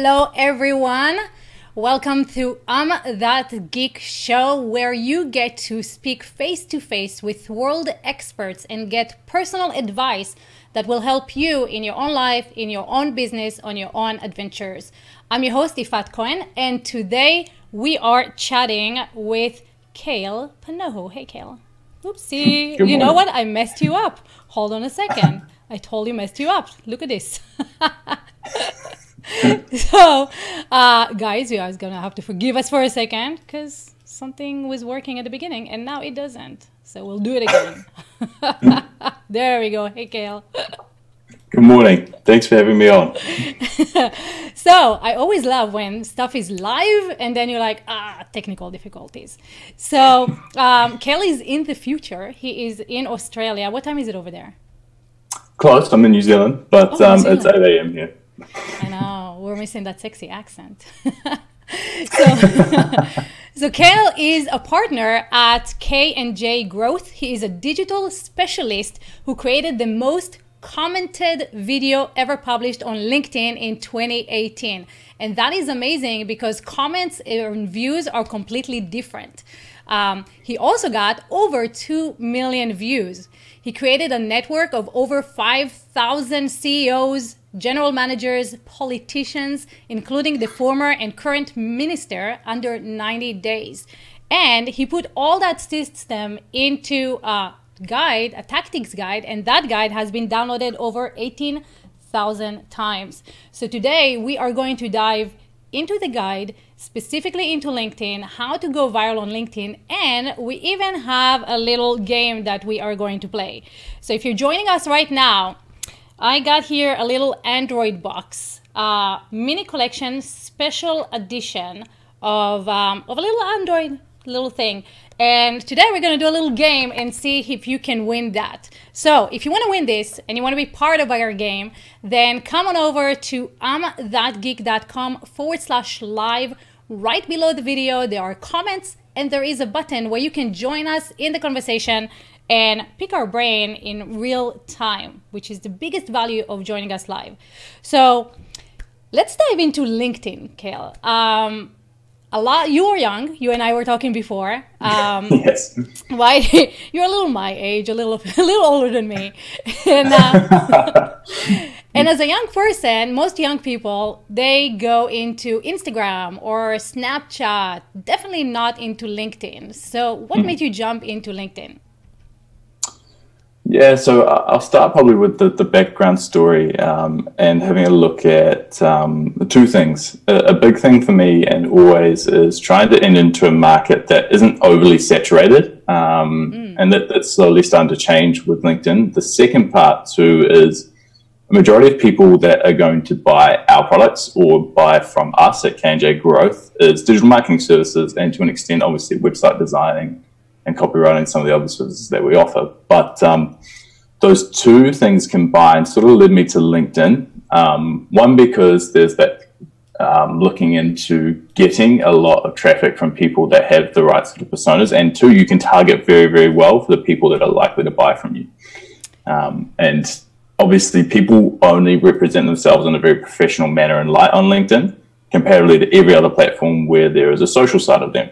Hello, everyone. Welcome to That Geek Show, where you get to speak face to face with world experts and get personal advice that will help you in your own life, in your own business, on your own adventures. I'm your host, Ifat Cohen, and today we are chatting with Kale Panoho. Hey, Kale. Oopsie. You know what? I messed you up. Hold on a second. I totally messed you up. Look at this. So, guys, you guys gonna have to forgive us for a second because something was working at the beginning and now it doesn't. So we'll do it again. There we go. Hey, Kale. Good morning. Thanks for having me on. So I always love when stuff is live and then you're like, technical difficulties. So Kale is in the future. He is in Australia. What time is it over there? Close. I'm in New Zealand, but it's 8 a.m. here. I know, we're missing that sexy accent. So Kale is a partner at K&J Growth. He is a digital specialist who created the most commented video ever published on LinkedIn in 2018. And that is amazing because comments and views are completely different. He also got over 2 million views. He created a network of over 5,000 CEOs, general managers, politicians, including the former and current minister, under 90 days. And he put all that system into a guide, a tactics guide, and that guide has been downloaded over 18,000 times. So today we are going to dive into the guide, specifically into LinkedIn, how to go viral on LinkedIn, and we even have a little game that we are going to play. So if you're joining us right now, I got here a little Android box, mini collection, special edition of a little Android little thing. And today we're going to do a little game and see if you can win that. So if you want to win this and you want to be part of our game, then come on over to thatgeek.com/live. Right below the video, there are comments and there is a button where you can join us in the conversation and pick our brain in real time, which is the biggest value of joining us live. So let's dive into LinkedIn, Kale. You are young. You and I were talking before. Yes. Why? You're a little my age, a little older than me. And, and as a young person, most young people, they go into Instagram or Snapchat, definitely not into LinkedIn. So what made you jump into LinkedIn? Yeah, so I'll start probably with the background story and having a look at two things. A big thing for me and always is trying to enter into a market that isn't overly saturated and that's slowly starting to change with LinkedIn. The second part too is a majority of people that are going to buy our products or buy from us at K&J Growth is digital marketing services and to an extent obviously website designing and copywriting, some of the other services that we offer. But those two things combined sort of led me to LinkedIn. One, because there's that looking into getting a lot of traffic from people that have the right sort of personas. And two, you can target very, very well for the people that are likely to buy from you. And obviously people only represent themselves in a very professional manner and light on LinkedIn, comparatively to every other platform where there is a social side of them.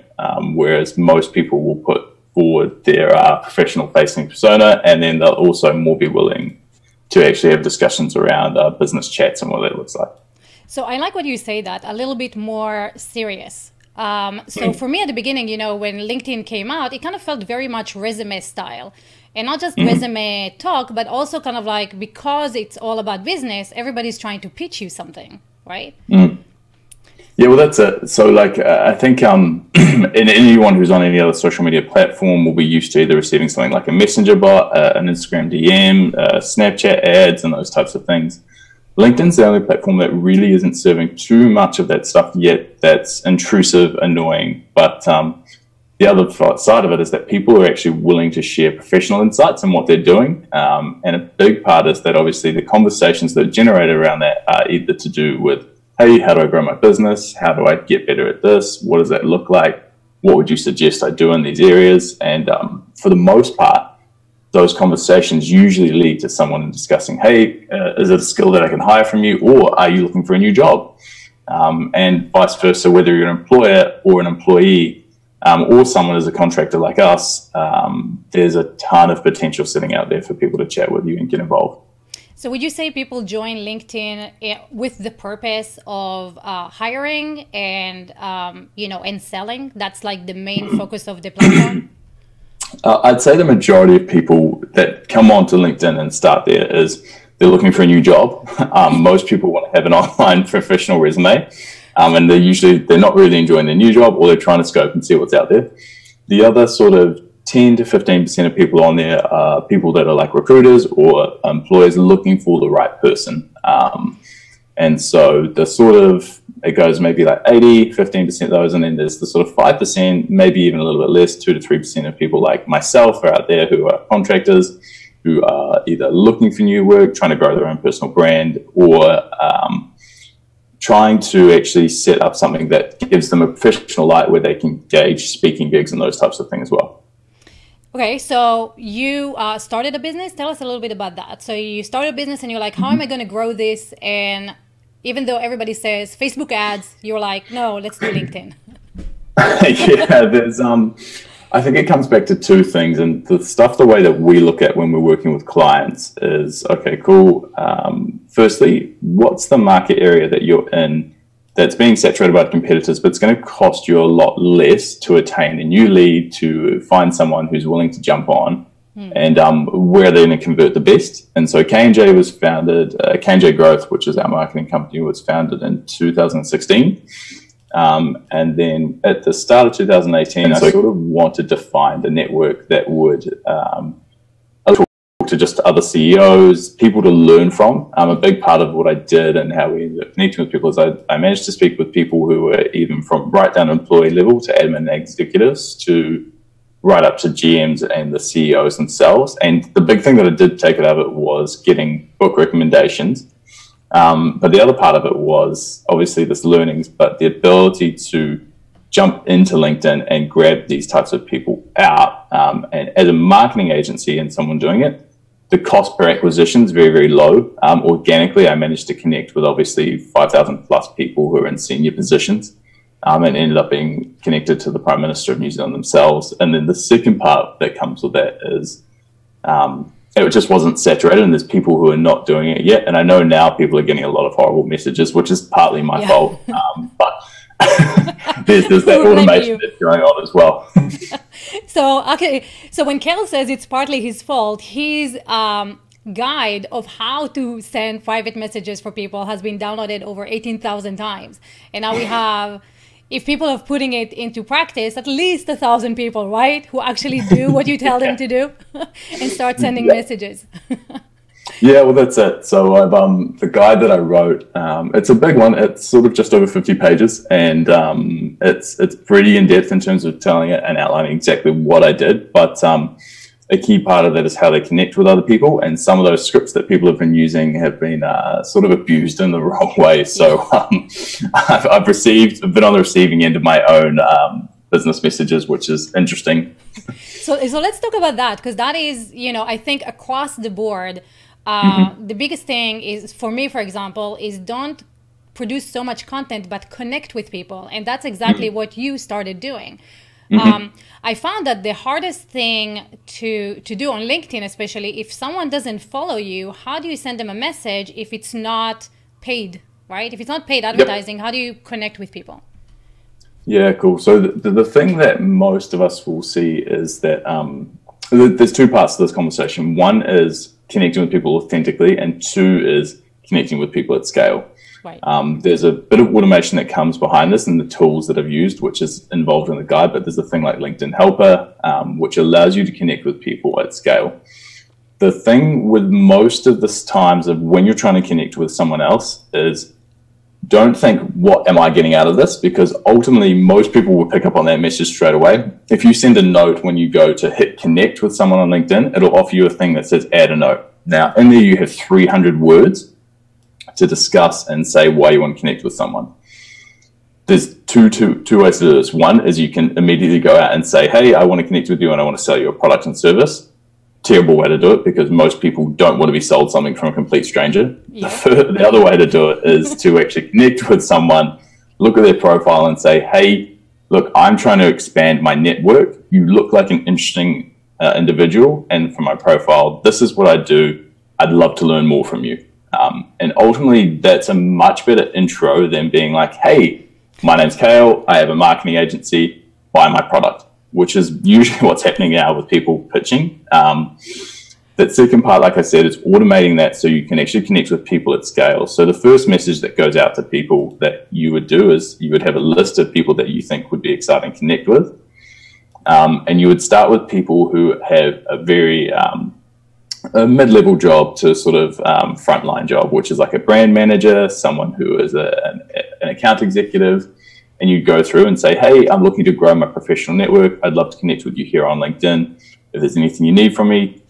Whereas most people will put forward their professional facing persona, and then they'll also more be willing to actually have discussions around business chats and what that looks like. So I like what you say, that a little bit more serious. So for me at the beginning, when LinkedIn came out, it kind of felt very much resume style, and not just resume talk, but also kind of like, because it's all about business, everybody's trying to pitch you something, right? Yeah, well, that's it. So, I think anyone who's on any other social media platform will be used to either receiving something like a messenger bot, an Instagram DM, Snapchat ads, and those types of things. LinkedIn's the only platform that really isn't serving too much of that stuff yet. That's intrusive, annoying. But the other side of it is that people are actually willing to share professional insights in what they're doing. And a big part is that obviously the conversations that are generated around that are either to do with, hey, how do I grow my business? How do I get better at this? What does that look like? What would you suggest I do in these areas? And for the most part, those conversations usually lead to someone discussing, hey, is it a skill that I can hire from you? Or are you looking for a new job? and vice versa, whether you're an employer or an employee, or someone as a contractor like us, there's a ton of potential sitting out there for people to chat with you and get involved. So would you say people join LinkedIn with the purpose of hiring and, and selling? That's like the main focus of the platform? I'd say the majority of people that come onto LinkedIn and start there is they're looking for a new job. Most people want to have an online professional resume, and they're not really enjoying their new job, or they're trying to scope and see what's out there. The other sort of 10 to 15% of people on there are people that are like recruiters or employers looking for the right person. And so it goes maybe like 80, 15% of those, and then there's the sort of 5%, maybe even a little bit less, 2 to 3% of people like myself are out there who are contractors, who are either looking for new work, trying to grow their own personal brand, or trying to actually set up something that gives them a professional light where they can gauge speaking gigs and those types of things as well. Okay, so you started a business. Tell us a little bit about that. So you started a business and you're like, how am I going to grow this? And even though everybody says Facebook ads, you're like, no, let's do LinkedIn. I think it comes back to two things. And the way that we look at when we're working with clients is, okay, cool. Firstly, what's the market area that you're in that's being saturated by competitors, but it's going to cost you a lot less to attain a new lead, to find someone who's willing to jump on, and where they're going to convert the best. And so K&J was founded, K&J Growth, which is our marketing company, was founded in 2016. And then at the start of 2018, I sort of wanted to find a network that would to just other CEOs, people to learn from. A big part of what I did and how we ended up connecting with people is I managed to speak with people who were even from right down employee level to admin executives to right up to GMs and the CEOs themselves. And the big thing that I did take out of it was getting book recommendations. But the other part of it was obviously this learnings, but the ability to jump into LinkedIn and grab these types of people out. And as a marketing agency and someone doing it, the cost per acquisition is very, very low. Organically, I managed to connect with obviously 5,000 plus people who are in senior positions, and ended up being connected to the Prime Minister of New Zealand themselves. And then the second part that comes with that is it just wasn't saturated, and there's people who are not doing it yet. And I know now people are getting a lot of horrible messages, which is partly my fault, but there's that automation that's going on as well. So when Kale says it's partly his fault, his guide of how to send private messages for people has been downloaded over 18,000 times. And now we have, if people are putting it into practice, at least 1,000 people, right, who actually do what you tell them to do and start sending messages. Yeah, well, that's it. So I've the guide that I wrote, it's a big one. It's sort of just over 50 pages, and it's pretty in depth in terms of telling it and outlining exactly what I did. But a key part of that is how they connect with other people, and some of those scripts that people have been using have been sort of abused in the wrong way. So I've been on the receiving end of my own business messages, which is interesting. So let's talk about that, because that is, I think across the board, the biggest thing is, for me, for example, is don't produce so much content, but connect with people. And that's exactly what you started doing. I found that the hardest thing to do on LinkedIn, especially if someone doesn't follow you, how do you send them a message if it's not paid, right? If it's not paid advertising, how do you connect with people? Yeah, cool. So the thing that most of us will see is that there's two parts to this conversation. One is connecting with people authentically, and two is connecting with people at scale. Right. There's a bit of automation that comes behind this and the tools that I've used, which is involved in the guide, but there's a thing like LinkedIn Helper, which allows you to connect with people at scale. The thing with most of the times of when you're trying to connect with someone else is don't think, what am I getting out of this? Because ultimately, most people will pick up on that message straight away. If you send a note when you go to hit connect with someone on LinkedIn, it'll offer you a thing that says add a note. Now, in there, you have 300 words to discuss and say why you want to connect with someone. There's two ways to do this. One is you can immediately go out and say, hey, I want to connect with you and I want to sell you a product and service. terrible way to do it because most people don't want to be sold something from a complete stranger. Yeah. The other way to do it is to actually connect with someone, look at their profile and say, hey, look, I'm trying to expand my network. You look like an interesting individual. And from my profile, this is what I do. I'd love to learn more from you. And ultimately, that's a much better intro than being like, hey, my name's Kale. I have a marketing agency. Buy my product, which is usually what's happening now with people pitching. That second part, like I said, is automating that so you can actually connect with people at scale. So the first message that goes out to people that you would do is you would have a list of people that you think would be exciting to connect with. And you would start with people who have a very a mid-level job to sort of frontline job, which is like a brand manager, someone who is an account executive. And you go through and say, hey, I'm looking to grow my professional network. I'd love to connect with you here on LinkedIn. If there's anything you need from me,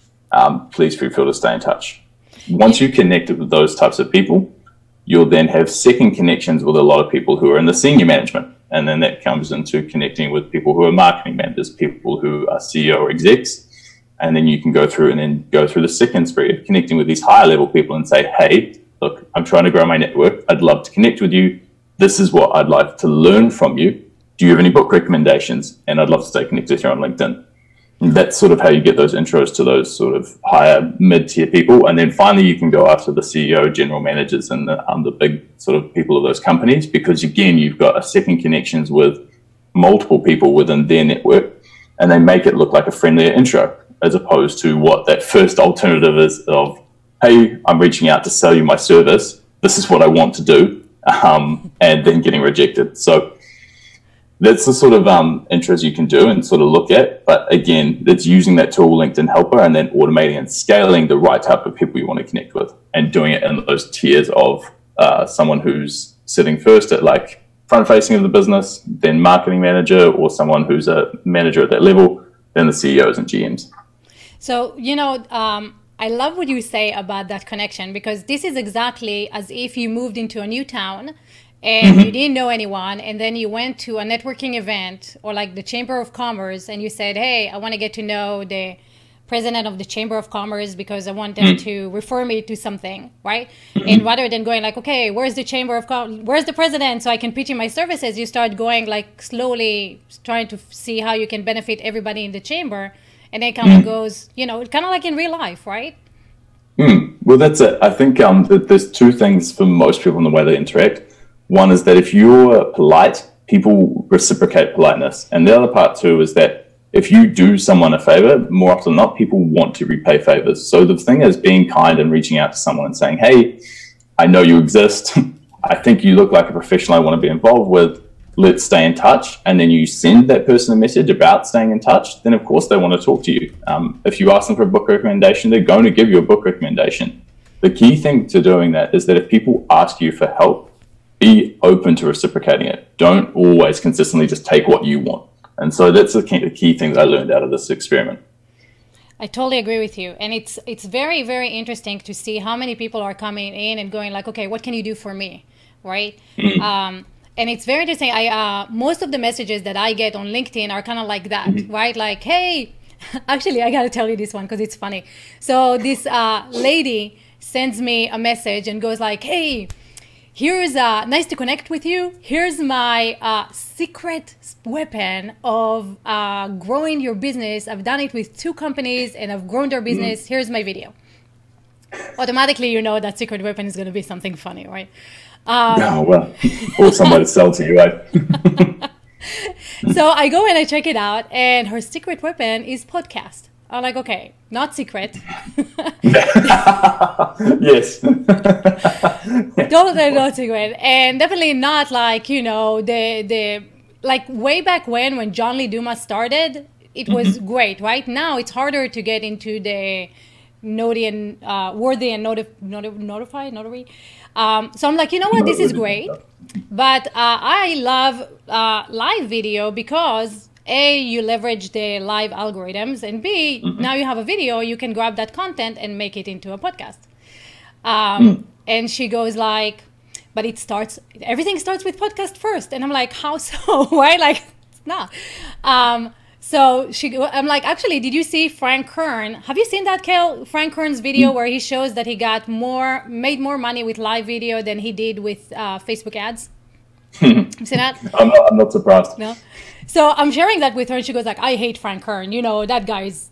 please feel free to stay in touch. Once you connected with those types of people, you'll then have second connections with a lot of people who are in the senior management. And then that comes into connecting with people who are marketing managers, people who are CEO or execs. And then you can go through the second spree of connecting with these higher level people and say, hey, look, I'm trying to grow my network. I'd love to connect with you. This is what I'd like to learn from you. Do you have any book recommendations? And I'd love to stay connected with you on LinkedIn. And that's sort of how you get those intros to those sort of higher mid-tier people. And then finally, you can go after the CEO, general managers, and the big sort of people of those companies, because again, you've got a second connections with multiple people within their network, and they make it look like a friendlier intro, as opposed to what that first alternative is of, hey, I'm reaching out to sell you my service. This is what I want to do. And then getting rejected. So that's the sort of intros you can do and sort of look at. But again, it's using that tool, LinkedIn Helper, and then automating and scaling the right type of people you want to connect with, and doing it in those tiers of someone who's sitting first at like front facing of the business, then marketing manager, or someone who's a manager at that level, then the CEOs and GMs. So, I love what you say about that connection, because this is exactly as if you moved into a new town and you didn't know anyone, and then you went to a networking event or like the Chamber of Commerce and you said, hey, I want to get to know the president of the Chamber of Commerce because I want them to refer me to something, right? And rather than going like, okay, where's the Chamber of Commerce, where's the president so I can pitch in my services, you start going like slowly trying to see how you can benefit everybody in the chamber. And it kind of goes, kind of like in real life, right? Well, that's it. I think that there's two things for most people in the way they interact. One is that if you're polite, people reciprocate politeness. And the other part too is that if you do someone a favor, more often than not, people want to repay favors. So the thing is being kind and reaching out to someone and saying, hey, I know you exist. I think you look like a professional I want to be involved with. Let's stay in touch. And then you send that person a message about staying in touch, then of course they want to talk to you. If you ask them for a book recommendation, they're going to give you a book recommendation. The key thing to doing that is that if people ask you for help, be open to reciprocating it. Don't always consistently just take what you want. And so that's the key thing that I learned out of this experiment. I totally agree with you. And it's very, very interesting to see how many people are coming in and going like, okay, what can you do for me? Right? And it's very interesting. Most of the messages that I get on LinkedIn are kind of like that, right? Like, hey, actually, I got to tell you this one because it's funny. So this lady sends me a message and goes like, hey, here's nice to connect with you. Here's my secret weapon of growing your business. I've done it with 2 companies and I've grown their business. Here's my video. Automatically, that secret weapon is going to be something funny, right? Or somebody to sell to you, right? So I go and I check it out, and her secret weapon is podcast. I'm like, okay, not secret. Yes. Totally not secret, and definitely not like the like way back when John Lee Dumas started. It was great, right? Now it's harder to get into the notary and worthy and notary. So I'm like, you know what, this is great. But I love live video because A, you leverage the live algorithms, and B, now you have a video, you can grab that content and make it into a podcast. And she goes like, but everything starts with podcast first. And I'm like, how so? Right? Like, no. So I'm like, actually, did you see Frank Kern? Have you seen that, Kale? Frank Kern's video where he shows that he made more money with live video than he did with Facebook ads? You see that? I'm not surprised. No. So I'm sharing that with her, and she goes like, I hate Frank Kern. That guy's,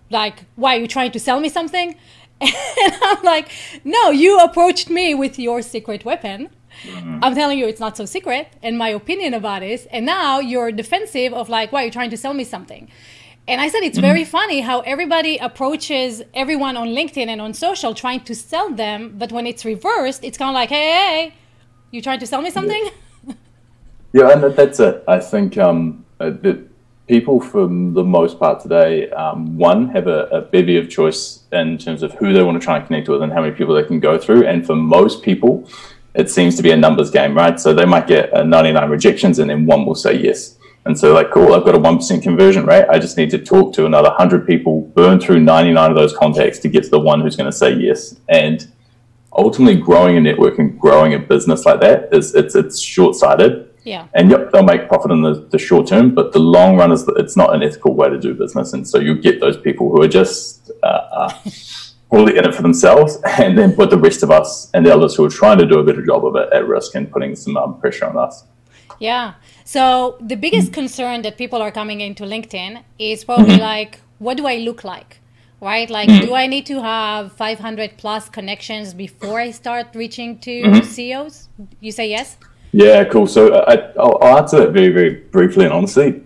like, why are you trying to sell me something? And I'm like, no, you approached me with your secret weapon. I'm telling you, it's not so secret, and my opinion about it. And now you're defensive of like, why are you trying to sell me something? And I said, it's very funny how everybody approaches everyone on LinkedIn and on social trying to sell them. But when it's reversed, it's kind of like, hey, you trying to sell me something? Yeah, and that's it. I think that people, for the most part today, one, have a bevy of choice in terms of who they want to try and connect with and how many people they can go through. And for most people, it seems to be a numbers game, right? So they might get 99 rejections and then one will say yes. And so like, cool, I've got a 1% conversion rate. I just need to talk to another 100 people, burn through 99 of those contacts to get to the one who's going to say yes. And ultimately growing a network and growing a business like that it's short-sighted. Yeah. And yep, they'll make profit in the short term, but the long run it's not an ethical way to do business. And so you get those people who are just fully in it for themselves, and then put the rest of us and the others who are trying to do a better job of it at risk and putting some pressure on us. Yeah. So the biggest concern that people are coming into LinkedIn is probably like, what do I look like? Right? Like, do I need to have 500 plus connections before I start reaching to CEOs? You say yes? Yeah, cool. So I'll answer that very, very briefly and honestly.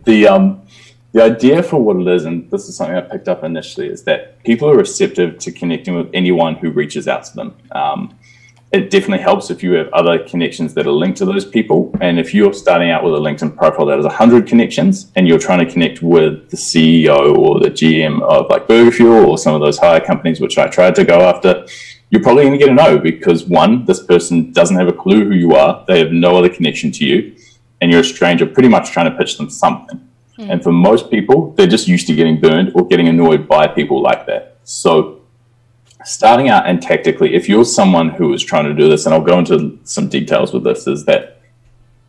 The idea for what it is, and this is something I picked up initially, is that people are receptive to connecting with anyone who reaches out to them. It definitely helps if you have other connections that are linked to those people. And if you're starting out with a LinkedIn profile that has 100 connections and you're trying to connect with the CEO or the GM of like Burger Fuel or some of those higher companies, which I tried to go after, you're probably going to get a no because one, this person doesn't have a clue who you are. They have no other connection to you. And you're a stranger pretty much trying to pitch them something. And for most people, they're just used to getting burned or getting annoyed by people like that. So starting out and tactically, if you're someone who is trying to do this, and I'll go into some details with this, is that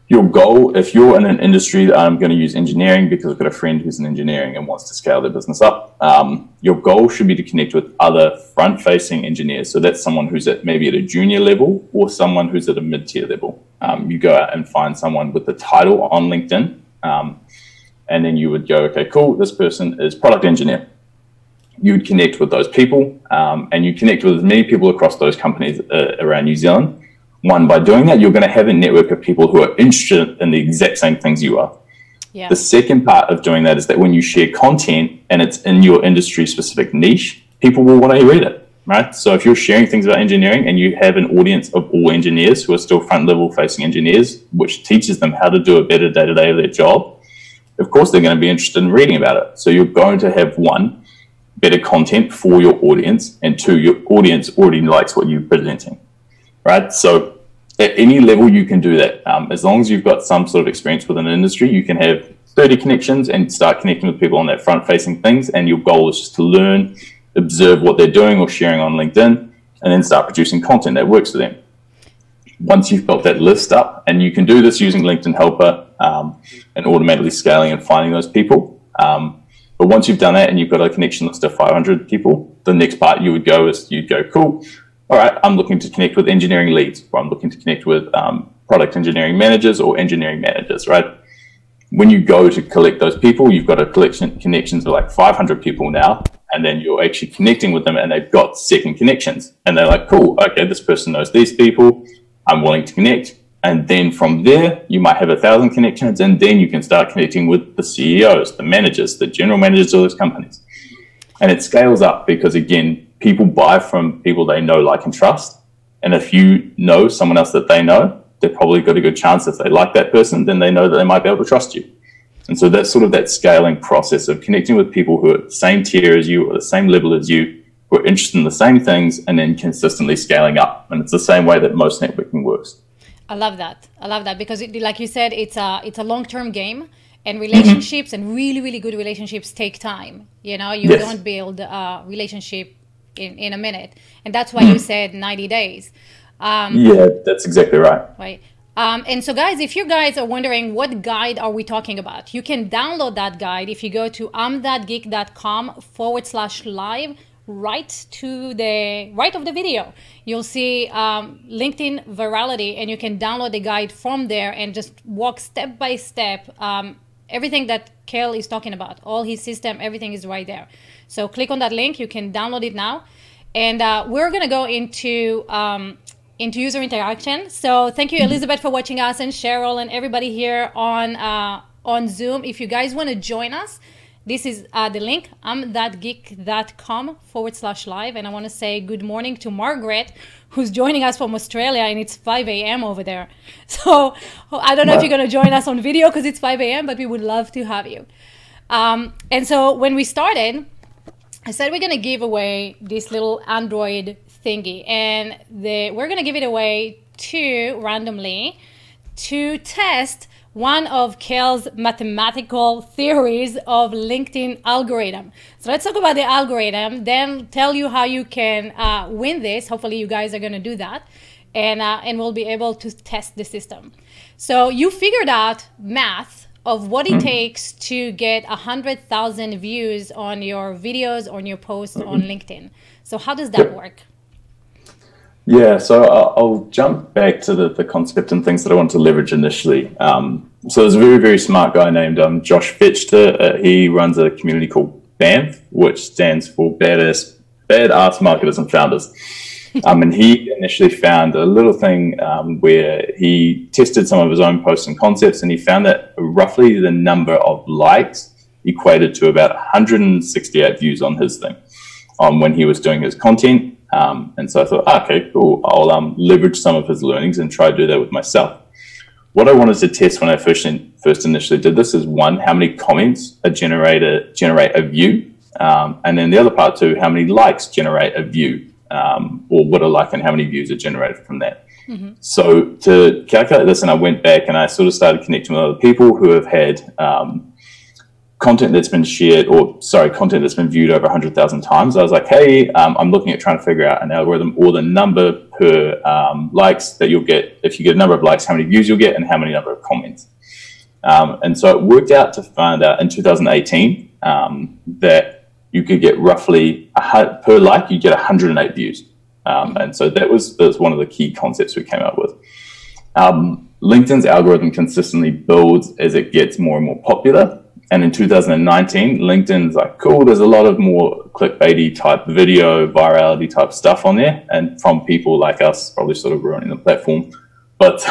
your goal, if you're in an industry that I'm going to use engineering because I've got a friend who's in engineering and wants to scale their business up, your goal should be to connect with other front-facing engineers. So that's someone who's maybe at a junior level or someone who's at a mid-tier level. You go out and find someone with the title on LinkedIn, and then you would go, okay, cool, this person is product engineer. You would connect with those people, and you connect with as many people across those companies around New Zealand. One, by doing that, you're going to have a network of people who are interested in the exact same things you are. Yeah. The second part of doing that is that when you share content and it's in your industry-specific niche, people will want to read it, right? So if you're sharing things about engineering and you have an audience of all engineers who are still front-level facing engineers, which teaches them how to do a better day-to-day of their job, of course, they're going to be interested in reading about it. So you're going to have one, better content for your audience, and two, your audience already likes what you're presenting, right? So at any level, you can do that. As long as you've got some sort of experience within an industry, you can have 30 connections and start connecting with people on that front-facing things. And your goal is just to learn, observe what they're doing or sharing on LinkedIn, and then start producing content that works for them. Once you've got that list up, and you can do this using LinkedIn Helper and automatically scaling and finding those people. But once you've done that and you've got a connection list of 500 people, the next part you would go is you'd go, cool, all right, I'm looking to connect with engineering leads, or I'm looking to connect with product engineering managers or engineering managers, right? When you go to collect those people, you've got a connections of like 500 people now, and then you're actually connecting with them and they've got second connections. And they're like, cool, okay, this person knows these people, I'm willing to connect. And then from there, you might have 1,000 connections, and then you can start connecting with the CEOs, the managers, the general managers of those companies. And it scales up because, again, people buy from people they know, like, and trust. And if you know someone else that they know, they've probably got a good chance if they like that person, then they know that they might be able to trust you. And so that's sort of that scaling process of connecting with people who are at the same tier as you or the same level as you, who are interested in the same things, and then consistently scaling up. And it's the same way that most networking works. I love that. I love that because, like you said, it's a long-term game, and relationships and really, really good relationships take time. You know, you don't build a relationship in a minute, and that's why you said 90 days. Yeah, that's exactly right. Right. And so guys, if you guys are wondering what guide are we talking about, you can download that guide if you go to imthatgeek.com/live. Right to the right of the video, you'll see LinkedIn virality, and you can download the guide from there and just walk step by step. Everything that Kale is talking about, all his system, everything is right there. So click on that link. You can download it now, and we're gonna go into user interaction. So thank you, Elizabeth, for watching us, and Cheryl, and everybody here on Zoom. If you guys want to join us, this is the link, imthatgeek.com/live. And I want to say good morning to Margaret, who's joining us from Australia, and it's 5 a.m. over there. So I don't know if you're going to join us on video because it's 5 a.m., but we would love to have you. And so when we started, I said we're going to give away this little Android thingy, and we're going to give it away randomly to test one of Kale's mathematical theories of LinkedIn algorithm. So let's talk about the algorithm, then tell you how you can win this. Hopefully you guys are going to do that, and we'll be able to test the system. So you figured out math of what it takes to get 100,000 views on your videos, on your posts on LinkedIn. So how does that work? Yeah, so I'll jump back to the concept and things that I want to leverage initially. So there's a very, very smart guy named Josh Fetchter. He runs a community called BAMF, which stands for Badass Marketers and Founders. And he initially found a little thing where he tested some of his own posts and concepts, and he found that roughly the number of likes equated to about 168 views on his thing when he was doing his content. And so I thought, okay, cool. I'll leverage some of his learnings and try to do that with myself. What I wanted to test when I first initially did this is, one, how many comments generate a view, and then the other part too, how many likes generate a view, or what a like and how many views are generated from that. So to calculate this, and I went back and I sort of started connecting with other people who have had content that's been content that's been viewed over 100,000 times. I was like, hey, I'm looking at trying to figure out an algorithm, or the number per likes that you'll get. If you get a number of likes, how many views you'll get, and how many number of comments. And so it worked out to find out in 2018 that you could get roughly per like, you get 108 views. And so that's one of the key concepts we came up with. LinkedIn's algorithm consistently builds as it gets more and more popular. And in 2019, LinkedIn's like, cool, there's a lot of more clickbaity type video, virality type stuff on there, and from people like us, probably sort of ruining the platform. But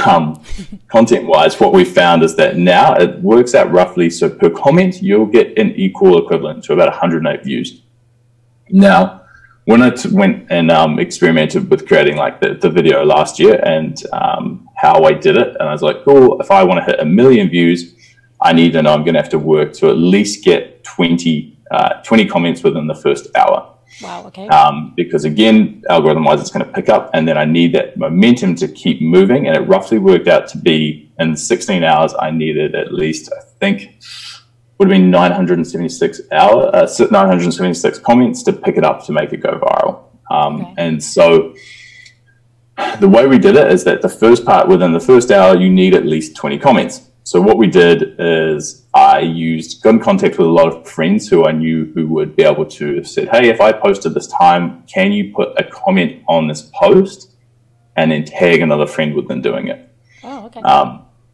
content-wise, what we found is that now it works out roughly, so per comment, you'll get an equal equivalent to about 108 views. Now, when I went and experimented with creating like the video last year, and how I did it, and I was like, cool, if I want to hit 1 million views, I need to know I'm going to have to work to at least get 20 comments within the first hour. Wow, okay. Because again, algorithm-wise, it's going to pick up, and then I need that momentum to keep moving. And it roughly worked out to be, in 16 hours, I needed at least, I think, would have been 976 comments to pick it up to make it go viral. Okay. And so the way we did it is that the first part, within the first hour, you need at least 20 comments. So what we did is I got in contact with a lot of friends who I knew who would be able to have said, hey, if I posted this time, can you put a comment on this post and then tag another friend with them doing it? Oh, okay.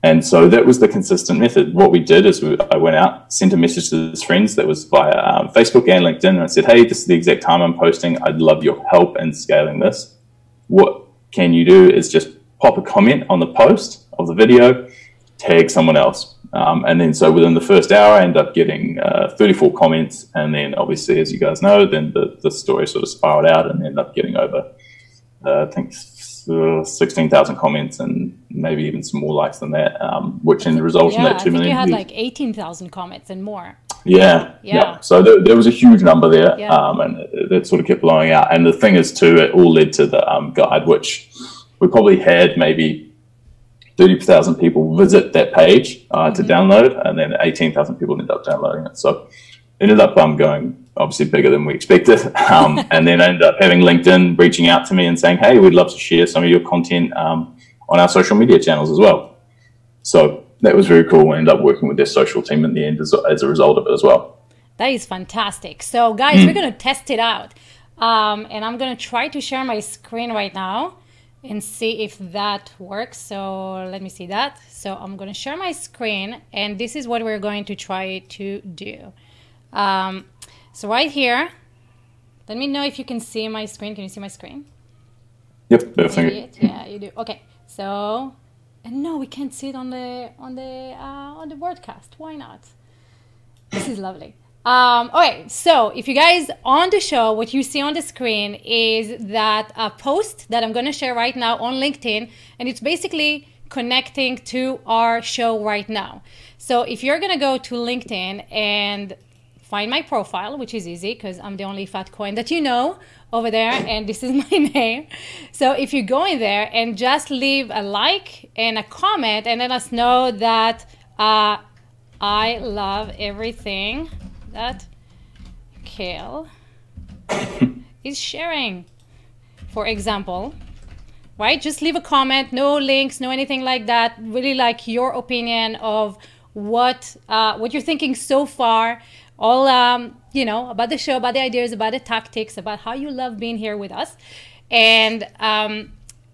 And so that was the consistent method. What we did is I went out, sent a message to his friends that was via Facebook and LinkedIn, and I said, hey, this is the exact time I'm posting. I'd love your help in scaling this. What can you do is just pop a comment on the post of the video, tag someone else. And then so within the first hour, I ended up getting 34 comments. And then obviously, as you guys know, then the story sort of spiraled out and ended up getting over, I think, 16,000 comments and maybe even some more likes than that, which ended result in that 2 million. You had views. like 18,000 comments and more. Yeah. So there was a huge number there, and that sort of kept blowing out. And the thing is, too, it all led to the guide, which we probably had maybe 30,000 people visit that page to download, and then 18,000 people ended up downloading it. So it ended up going obviously bigger than we expected. And then I ended up having LinkedIn reaching out to me and saying, hey, we'd love to share some of your content on on our social media channels as well. So that was very cool. We ended up working with their social team in the end as a result of it as well. That is fantastic. So guys, we're going to test it out. And I'm going to try to share my screen right now and see if that works. So let me see that. So I'm going to share my screen, and this is what we're going to try to do. So right here, let me know if you can see my screen. Can you see my screen? Yep, perfect. Yeah, you do. Okay. So, and no, we can't see it on the broadcast. Why not? This is lovely. Okay, so if you guys on the show, what you see on the screen is that a post that I'm going to share right now on LinkedIn, and it's basically connecting to our show right now. So if you're going to go to LinkedIn and find my profile, which is easy because I'm the only fat coin that you know over there, and this is my name. So if you go in there and just leave a like and a comment and let us know that I love everything that Kale is sharing, for example, right? Just leave a comment, no links, no anything like that. Really like your opinion of what you're thinking so far, all you know, about the show, about the ideas, about the tactics, about how you love being here with us, and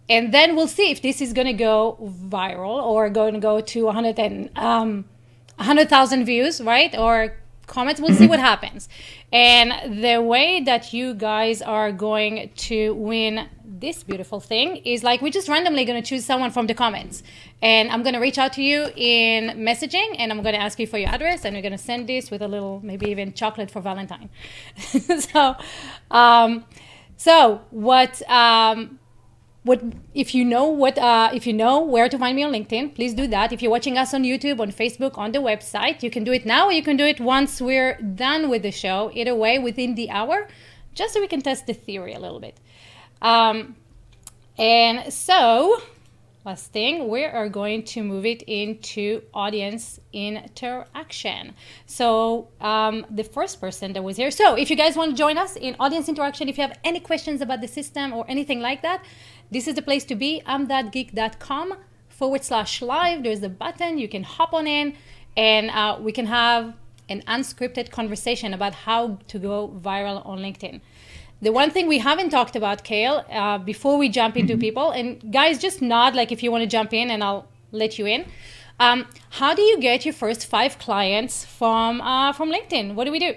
then we'll see if this is going to go viral or going to go to 100,000 views, right? Or comments. We'll see what happens. And the way that you guys are going to win this beautiful thing is like we're just randomly going to choose someone from the comments, and I'm going to reach out to you in messaging, and I'm going to ask you for your address, and we're going to send this with a little, maybe even chocolate for Valentine. So if you know where to find me on LinkedIn, please do that. If you're watching us on YouTube, on Facebook, on the website, you can do it now, or you can do it once we're done with the show. Either way, within the hour, just so we can test the theory a little bit. And so, last thing, we are going to move it into audience interaction. So the first person that was here. So if you guys want to join us in audience interaction, if you have any questions about the system or anything like that, this is the place to be. amthatgeek.com/live. There's a button. You can hop on in, and we can have an unscripted conversation about how to go viral on LinkedIn. The one thing we haven't talked about, Kale, before we jump into people, and guys, just nod like if you want to jump in, and I'll let you in. How do you get your first 5 clients from LinkedIn? What do we do?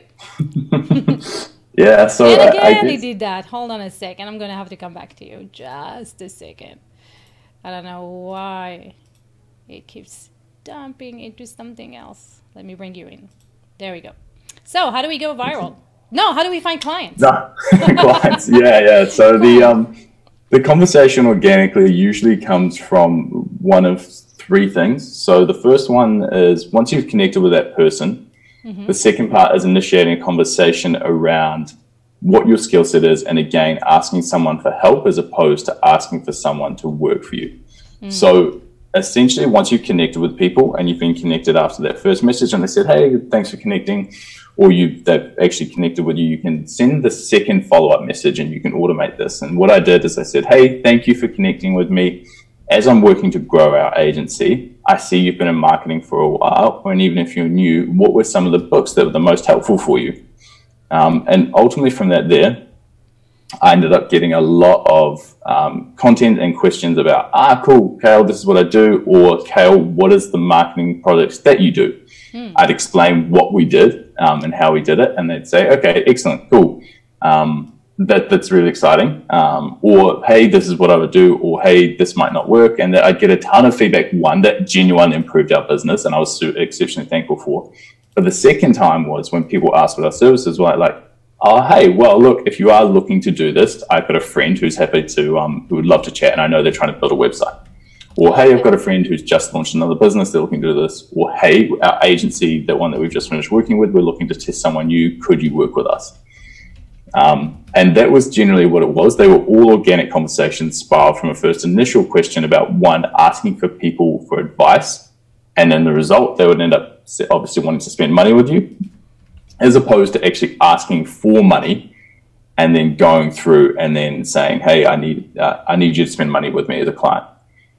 Yeah, so and again, he did that. Hold on a second. I'm going to have to come back to you. Just a second. I don't know why it keeps dumping into something else. Let me bring you in. There we go. So how do we go viral? No, how do we find clients? No, clients. Yeah. So the conversation organically usually comes from one of 3 things. So the first one is once you've connected with that person, the second part is initiating a conversation around what your skill set is, and again, asking someone for help as opposed to asking for someone to work for you. So essentially, once you've connected with people and you've been connected after that first message and they said, hey, thanks for connecting, or they've actually connected with you, you can send the second follow-up message, and you can automate this. And what I did is I said, hey, thank you for connecting with me. As I'm working to grow our agency, I see you've been in marketing for a while, and even if you're new, what were some of the books that were the most helpful for you? And ultimately from that I ended up getting a lot of content and questions about, cool, Kale, this is what I do, or Kale, what is the marketing products that you do? I'd explain what we did and how we did it, and they'd say, okay, excellent, cool. That's really exciting. Or, hey, this is what I would do, or hey, this might not work. And I'd get a ton of feedback, one, that genuinely improved our business, and I was exceptionally thankful for. But the second time was when people asked what our services were, like, oh, hey, well, look, if you are looking to do this, I've got a friend who's happy to, who would love to chat, and I know they're trying to build a website. Or, hey, I've got a friend who's just launched another business, they're looking to do this. Or, hey, our agency, the one that we've just finished working with, we're looking to test someone new, could you work with us? And that was generally what it was. They were all organic conversations spiraled from a first initial question about, one, asking for people for advice, and then the result, they would end up obviously wanting to spend money with you, as opposed to actually asking for money and then going through and then saying, hey, I need you to spend money with me as a client.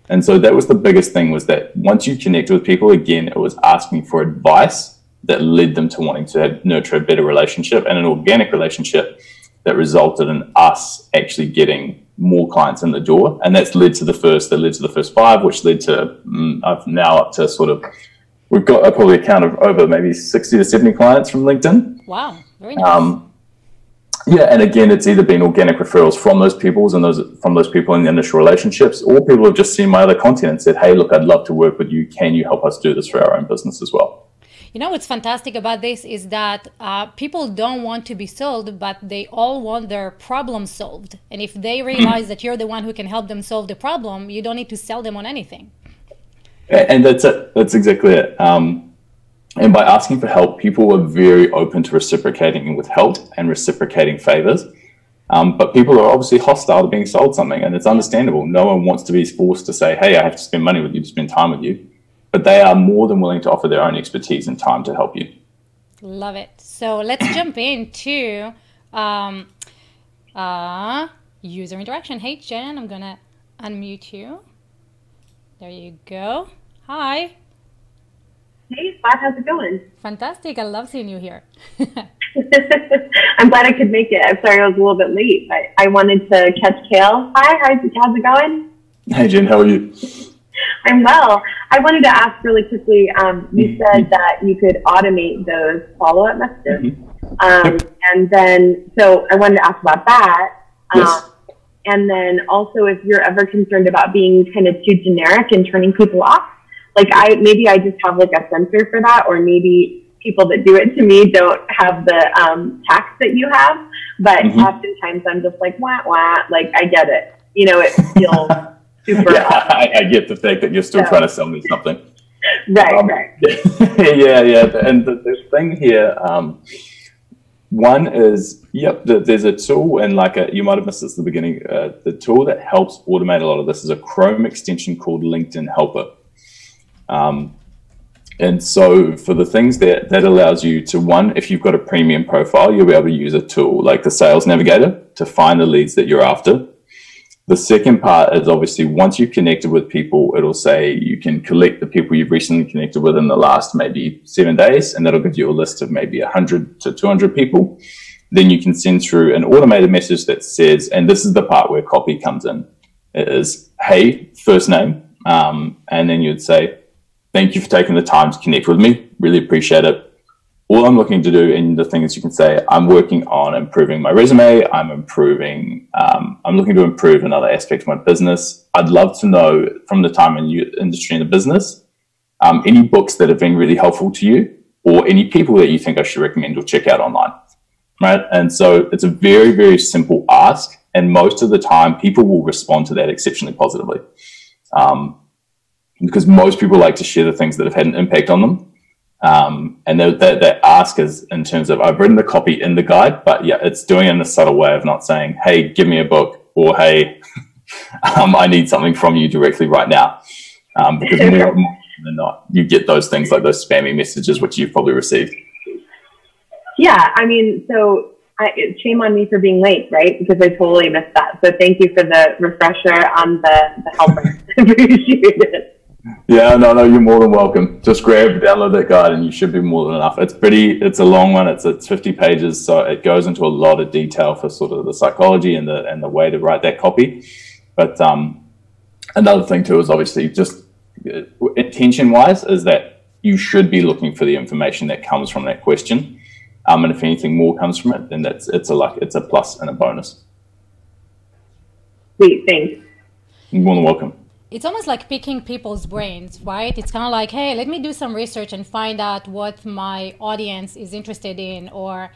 And so that was the biggest thing, was that once you connect with people, again, it was asking for advice that led them to wanting to nurture a better relationship, and an organic relationship that resulted in us actually getting more clients in the door. And that led to the first 5, which led to, I've now up to sort of, we've got a probably a count of over maybe 60 to 70 clients from LinkedIn. Wow, very nice. Yeah, and again, it's either been organic referrals from those people in the initial relationships, or people have just seen my other content and said, hey, look, I'd love to work with you. Can you help us do this for our own business as well? You know what's fantastic about this is that people don't want to be sold, but they all want their problem solved. And if they realize that you're the one who can help them solve the problem, you don't need to sell them on anything. And that's it. That's exactly it. And by asking for help, people are very open to reciprocating with help and reciprocating favors. But people are obviously hostile to being sold something, and it's understandable. No one wants to be forced to say, hey, I have to spend money with you to spend time with you. But they are more than willing to offer their own expertise and time to help you. Love it. So let's jump into user interaction. Hey, Jen, I'm going to unmute you. There you go. Hi. Hey, Spot, how's it going? Fantastic. I love seeing you here. I'm glad I could make it. I'm sorry I was a little bit late, but I wanted to catch Kale. Hi, how's it going? Hey, Jen, how are you? I'm well. I wanted to ask really quickly, you said that you could automate those follow-up messages. And then, so I wanted to ask about that. Yes. And then also if you're ever concerned about being kind of too generic and turning people off. Like maybe I just have like a sensor for that, or maybe people that do it to me don't have the tact that you have. But oftentimes I'm just like, wah, wah, like I get it. You know, it feels super. Yeah, I get the fact that you're still trying to sell me something. Right. Yeah. And the thing here, one is, there's a tool, and you might have missed this at the beginning. The tool that helps automate a lot of this is a Chrome extension called LinkedIn Helper. And so for the things that allows you to, one, if you've got a premium profile, you'll be able to use a tool like the Sales Navigator to find the leads that you're after. The second part is obviously once you've connected with people, it'll say you can collect the people you've recently connected with in the last maybe 7 days, and that'll give you a list of maybe 100 to 200 people. Then you can send through an automated message that says, and this is the part where copy comes in, it is, hey, first name, and then you'd say, thank you for taking the time to connect with me. Really appreciate it. All I'm looking to do, and the thing is you can say, I'm working on improving my resume. I'm looking to improve another aspect of my business. I'd love to know from the time in your industry and the business, any books that have been really helpful to you, or any people that you think I should recommend or check out online, right? And so it's a very, very simple ask. And most of the time people will respond to that exceptionally positively. Because most people like to share the things that have had an impact on them. And they ask is in terms of, I've written the copy in the guide, but yeah, it's doing it in a subtle way of not saying, hey, give me a book, or hey, I need something from you directly right now. Because more than not, you get those things like those spammy messages, which you've probably received. Yeah, I mean, so shame on me for being late, right? Because I totally missed that. So thank you for the refresher on the helper. Appreciate it. Yeah, no, you're more than welcome. Just download that guide and you should be more than enough. It's a long one. It's 50 pages. So it goes into a lot of detail for sort of the psychology and the way to write that copy. But another thing too is obviously just intention wise is that you should be looking for the information that comes from that question. And if anything more comes from it, then it's a plus and a bonus. Sweet, thanks. You're more than welcome. It's almost like picking people's brains, right? It's kind of like, hey, let me do some research and find out what my audience is interested in, or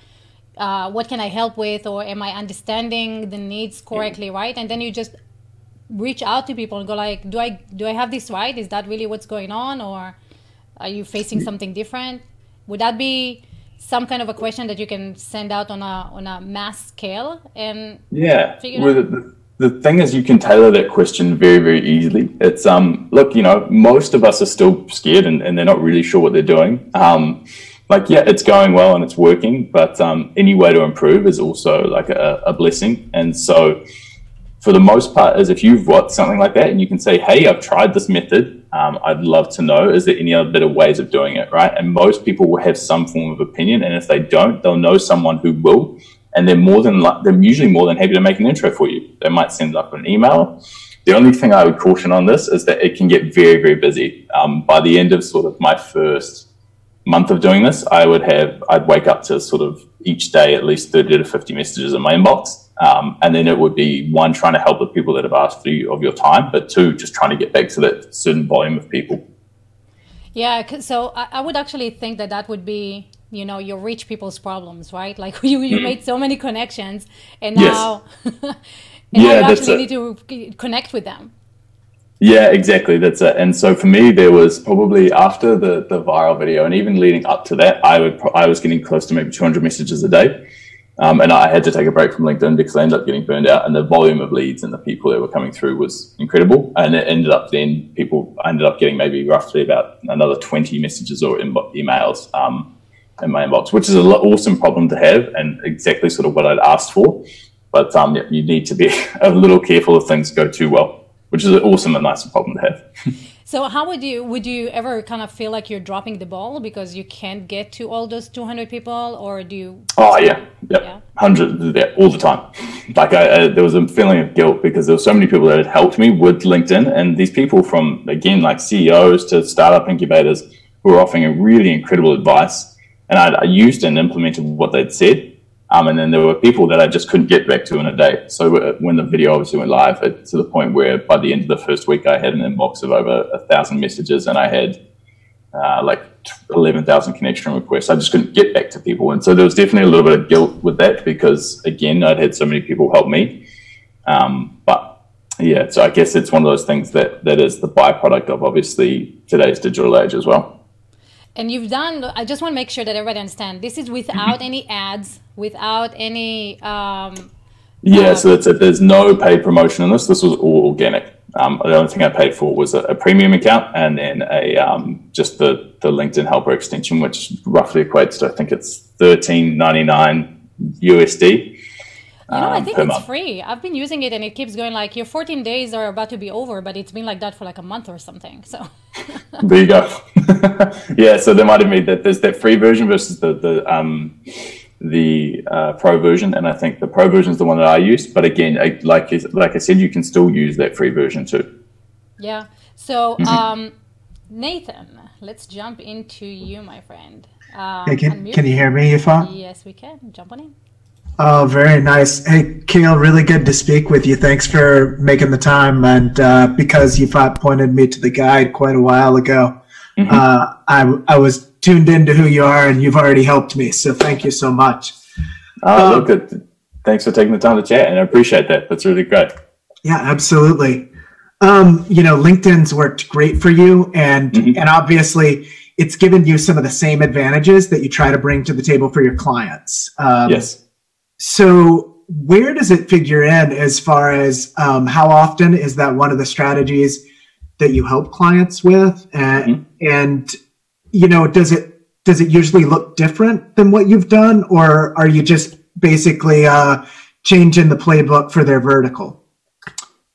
what can I help with, or am I understanding the needs correctly, right? And then you just reach out to people and go like, do I have this right? Is that really what's going on? Or are you facing something different? Would that be some kind of a question that you can send out on a mass scale and figure it out? The thing is, you can tailor that question very, very easily. It's, look, most of us are still scared and they're not really sure what they're doing. It's going well and it's working, but any way to improve is also like a blessing. And so for the most part, is if you've got something like that and you can say, hey, I've tried this method. I'd love to know, is there any other better ways of doing it, right? And most people will have some form of opinion. And if they don't, they'll know someone who will. And they're usually more than happy to make an intro for you. They might send up an email. The only thing I would caution on this is that it can get very, very busy. By the end of sort of my first month of doing this, I'd wake up to sort of each day at least 30 to 50 messages in my inbox. And then it would be one, trying to help the people that have asked for you of your time, but two, just trying to get back to that certain volume of people. Yeah, so I would actually think that would be, your rich people's problems, right? Like you made so many connections, and now, now you actually need to connect with them. Yeah, exactly. That's it. And so for me, there was probably after the viral video, and even leading up to that, I was getting close to maybe 200 messages a day. And I had to take a break from LinkedIn because I ended up getting burned out, and the volume of leads and the people that were coming through was incredible. And it ended up I ended up getting maybe roughly about another 20 messages or emails in my inbox, which is an awesome problem to have and exactly sort of what I'd asked for. But you need to be a little careful if things go too well, which is an awesome and nice problem to have. So how would you ever kind of feel like you're dropping the ball because you can't get to all those 200 people, or do you? Oh yeah, hundreds all the time. Like there was a feeling of guilt because there were so many people that had helped me with LinkedIn, and these people from, again, like CEOs to startup incubators who were offering really incredible advice, and I used and implemented what they'd said. And then there were people that I just couldn't get back to in a day. So when the video obviously went live, to the point where by the end of the first week, I had an inbox of over 1,000 messages, and I had like 11,000 connection requests. I just couldn't get back to people. And so there was definitely a little bit of guilt with that because, again, I'd had so many people help me. But yeah, so I guess it's one of those things that is the byproduct of obviously today's digital age as well. And you've done, I just want to make sure that everybody understands, this is without any ads, without any... so there's no paid promotion in this. This was all organic. The only thing I paid for was a premium account, and then just the LinkedIn Helper extension, which roughly equates to, I think it's $13.99 USD. I think it's free. I've been using it and it keeps going like your 14 days are about to be over, but it's been like that for like a month or something. So there you go. Yeah, so there might have been that there's that free version versus the pro version, and I think the pro version is the one that I use. But again, like I said, you can still use that free version too. Yeah. So Nathan, let's jump into you, my friend. Hey, can you hear me, Yifan? Yes, we can. Jump on in. Oh, very nice. Hey, Kale, really good to speak with you. Thanks for making the time. And because you pointed me to the guide quite a while ago, I was tuned into who you are, and you've already helped me. So thank you so much. Oh, good. Thanks for taking the time to chat, and I appreciate that. That's really great. Yeah, absolutely. LinkedIn's worked great for you, and obviously it's given you some of the same advantages that you try to bring to the table for your clients. Yes. So where does it figure in as far as how often is that one of the strategies that you help clients with? And does it usually look different than what you've done, or are you just basically changing the playbook for their vertical?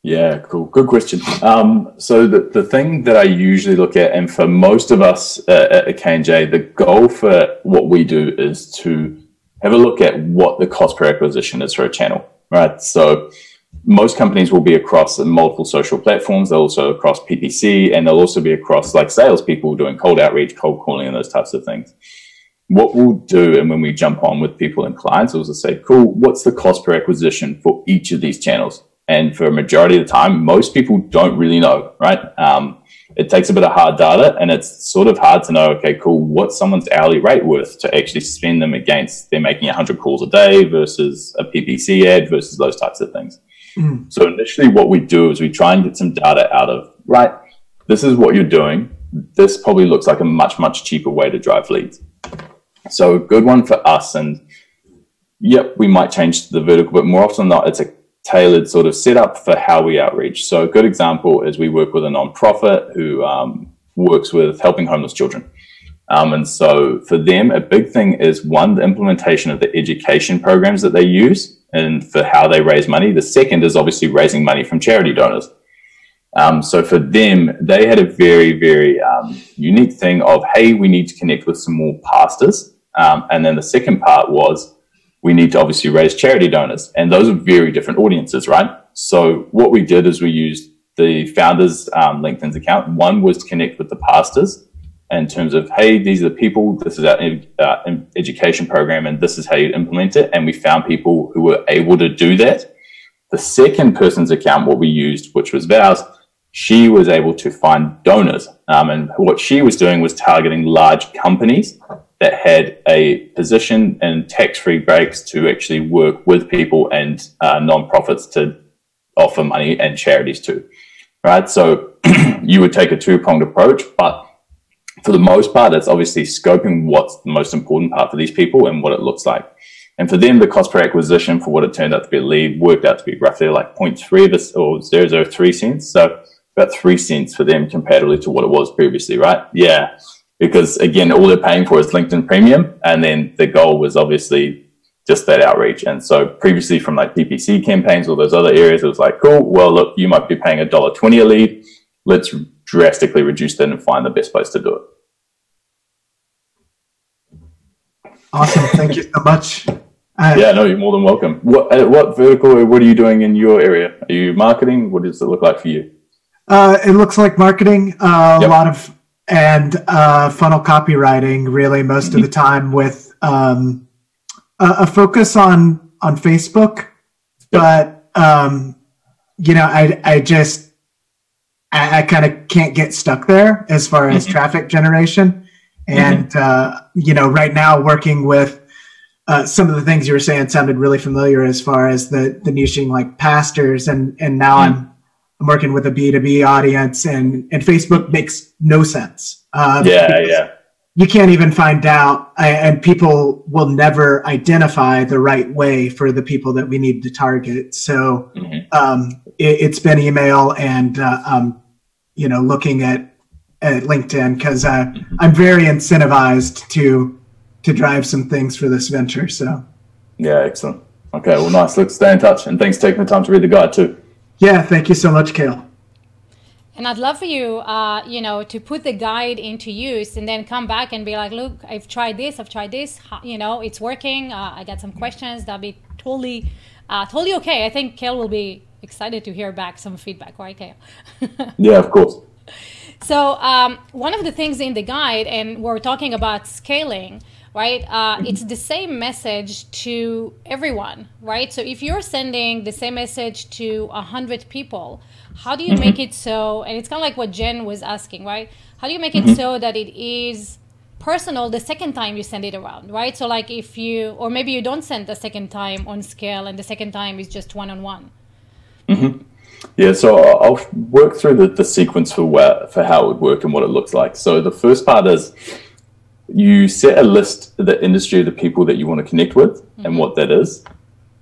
Yeah, cool. Good question. So the thing that I usually look at, and for most of us at K&J, the goal for what we do is to have a look at what the cost per acquisition is for a channel, right? So most companies will be across multiple social platforms. They're also across PPC, and they'll also be across like salespeople doing cold outreach, cold calling, and those types of things. What we'll do, and when we jump on with people and clients, is we'll say, cool, what's the cost per acquisition for each of these channels? And for a majority of the time, most people don't really know, right? It takes a bit of hard data, and it's sort of hard to know, okay, cool, what's someone's hourly rate worth to actually spend them against? They're making 100 calls a day versus a PPC ad versus those types of things. So initially what we do is we try and get some data out of, right, this is what you're doing. This probably looks like a much, much cheaper way to drive leads. So a good one for us, and yep, we might change the vertical, but more often than not, it's a tailored sort of setup for how we outreach. So a good example is we work with a nonprofit who works with helping homeless children. And so for them, a big thing is, one, the implementation of the education programs that they use and for how they raise money. The second is obviously raising money from charity donors. So for them, they had a very, very unique thing of, hey, we need to connect with some more pastors. And then the second part was, we need to obviously raise charity donors. And those are very different audiences, right? So what we did is we used the founder's LinkedIn's account. One was to connect with the pastors in terms of, hey, these are the people, this is our education program, and this is how you implement it. And we found people who were able to do that. The second person's account, what we used, which was Val's, she was able to find donors. And what she was doing was targeting large companies that had a position and tax-free breaks to actually work with people and non-profits to offer money and charities to, right? So you would take a two-pronged approach, but for the most part, it's obviously scoping what's the most important part for these people and what it looks like. And for them, the cost per acquisition for what it turned out to be a lead worked out to be roughly like 0.3 of this, or 0.003 cents. So about 3 cents for them comparatively to what it was previously, right? Yeah. Because again, all they're paying for is LinkedIn Premium. And then the goal was obviously just that outreach. And so previously from like PPC campaigns or those other areas, it was like, cool, well, look, you might be paying $1.20 a lead. Let's drastically reduce that and find the best place to do it. Awesome. Thank you so much. Yeah, no, you're more than welcome. What vertical or what are you doing in your area? Are you marketing? What does it look like for you? It looks like marketing, a lot of, and funnel copywriting, really most of the time, with a focus on Facebook. But you know, I kind of can't get stuck there as far as traffic generation. And you know, right now working with some of the things you were saying sounded really familiar as far as the niching, like pastors, and now I'm working with a B2B audience, and Facebook makes no sense. You can't even find out, and people will never identify the right way for the people that we need to target. So it's been email and you know, looking at LinkedIn, because I'm very incentivized to drive some things for this venture. So yeah, excellent. Okay, well, nice. Let's stay in touch, and thanks for taking the time to read the guide too. Yeah, thank you so much, Kale. And I'd love for you, you know, to put the guide into use and then come back and be like, look, I've tried this, you know, it's working. I got some questions. That'd be totally okay. I think Kale will be excited to hear back some feedback, right, Kale? Yeah, of course. So one of the things in the guide, and we're talking about scaling, right? It's the same message to everyone, right? So if you're sending the same message to 100 people, how do you make it so, and it's kind of like what Jen was asking, right? How do you make it so that it is personal the second time you send it around, right? So like if you, or maybe you don't send the second time on scale and the second time is just one-on-one. Yeah, so I'll work through the sequence for how it would work and what it looks like. So the first part is you set a list of the industry of the people that you want to connect with and what that is.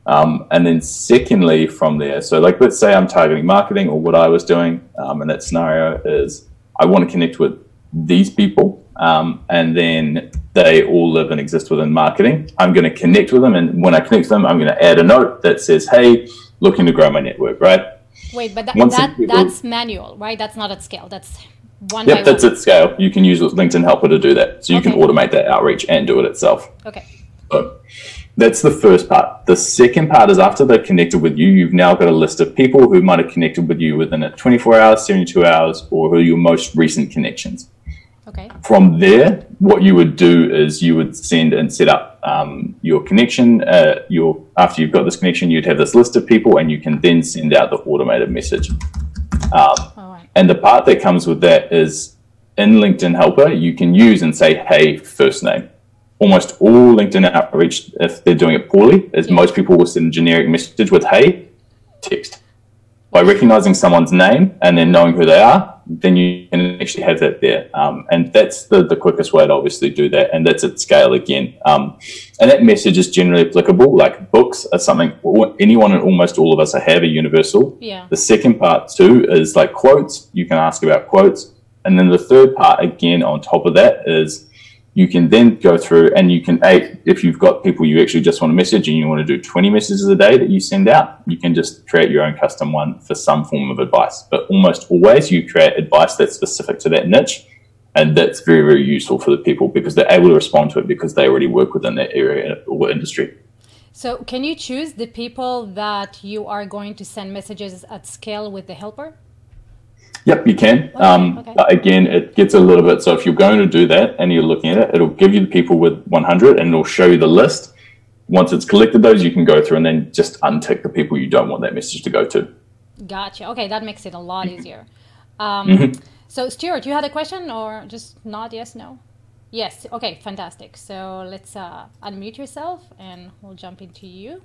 And then secondly, from there, so like let's say I'm targeting marketing, or what I was doing in that scenario is I want to connect with these people, and then they all live and exist within marketing. I'm going to connect with them, and when I connect with them, I'm going to add a note that says, hey, looking to grow my network, right? Wait, but that's manual, right? That's not at scale. That's one by one. That's at scale. You can use LinkedIn Helper to do that. So you can automate that outreach and do it itself. Okay. So that's the first part. The second part is after they've connected with you, you've now got a list of people who might have connected with you within 24 hours, 72 hours, or who are your most recent connections. Okay. From there, what you would do is you would send and set up your connection. After you've got this connection, you'd have this list of people, and you can then send out the automated message. And the part that comes with that is in LinkedIn Helper, you can use and say, hey, first name. Almost all LinkedIn outreach, if they're doing it poorly, is most people will send a generic message with, hey, text. By recognizing someone's name and then knowing who they are, then you can actually have that there. And that's the quickest way to obviously do that. And that's at scale again. And that message is generally applicable. Like books are something anyone and almost all of us have, a universal. Yeah. The second part too is like quotes. You can ask about quotes. And then the third part, again, on top of that is you can then go through and you can, if you've got people you actually just want to message and you want to do 20 messages a day that you send out, you can just create your own custom one for some form of advice. But almost always you create advice that's specific to that niche. And that's very, very useful for the people because they're able to respond to it because they already work within that area or industry. So can you choose the people that you are going to send messages at scale with the helper? Yep, you can. Okay. Again, it gets a little bit. So if you're going to do that and you're looking at it, it'll give you the people with 100 and it'll show you the list. Once it's collected those, you can go through and then just untick the people you don't want that message to go to. Gotcha. Okay, that makes it a lot easier. So Stuart, you had a question or just nod yes, no? Yes. Okay, fantastic. So let's unmute yourself and we'll jump into you.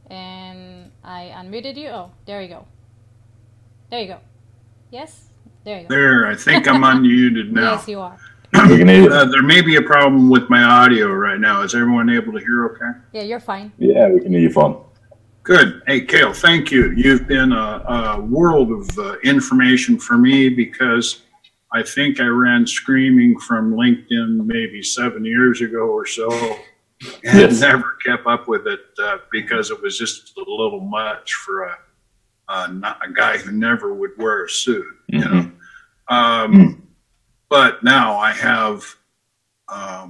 And I unmuted you. Oh, there you go. There you go. Yes? There you go. There, I think I'm unmuted now. Yes, you are. There may be a problem with my audio right now. Is everyone able to hear okay? Yeah, you're fine. Yeah, we can hear you fine. Good. Hey, Kale, thank you. You've been a world of information for me because I think I ran screaming from LinkedIn maybe 7 years ago or so. And never kept up with it because it was just a little much for a guy who never would wear a suit, you know. But now I have, I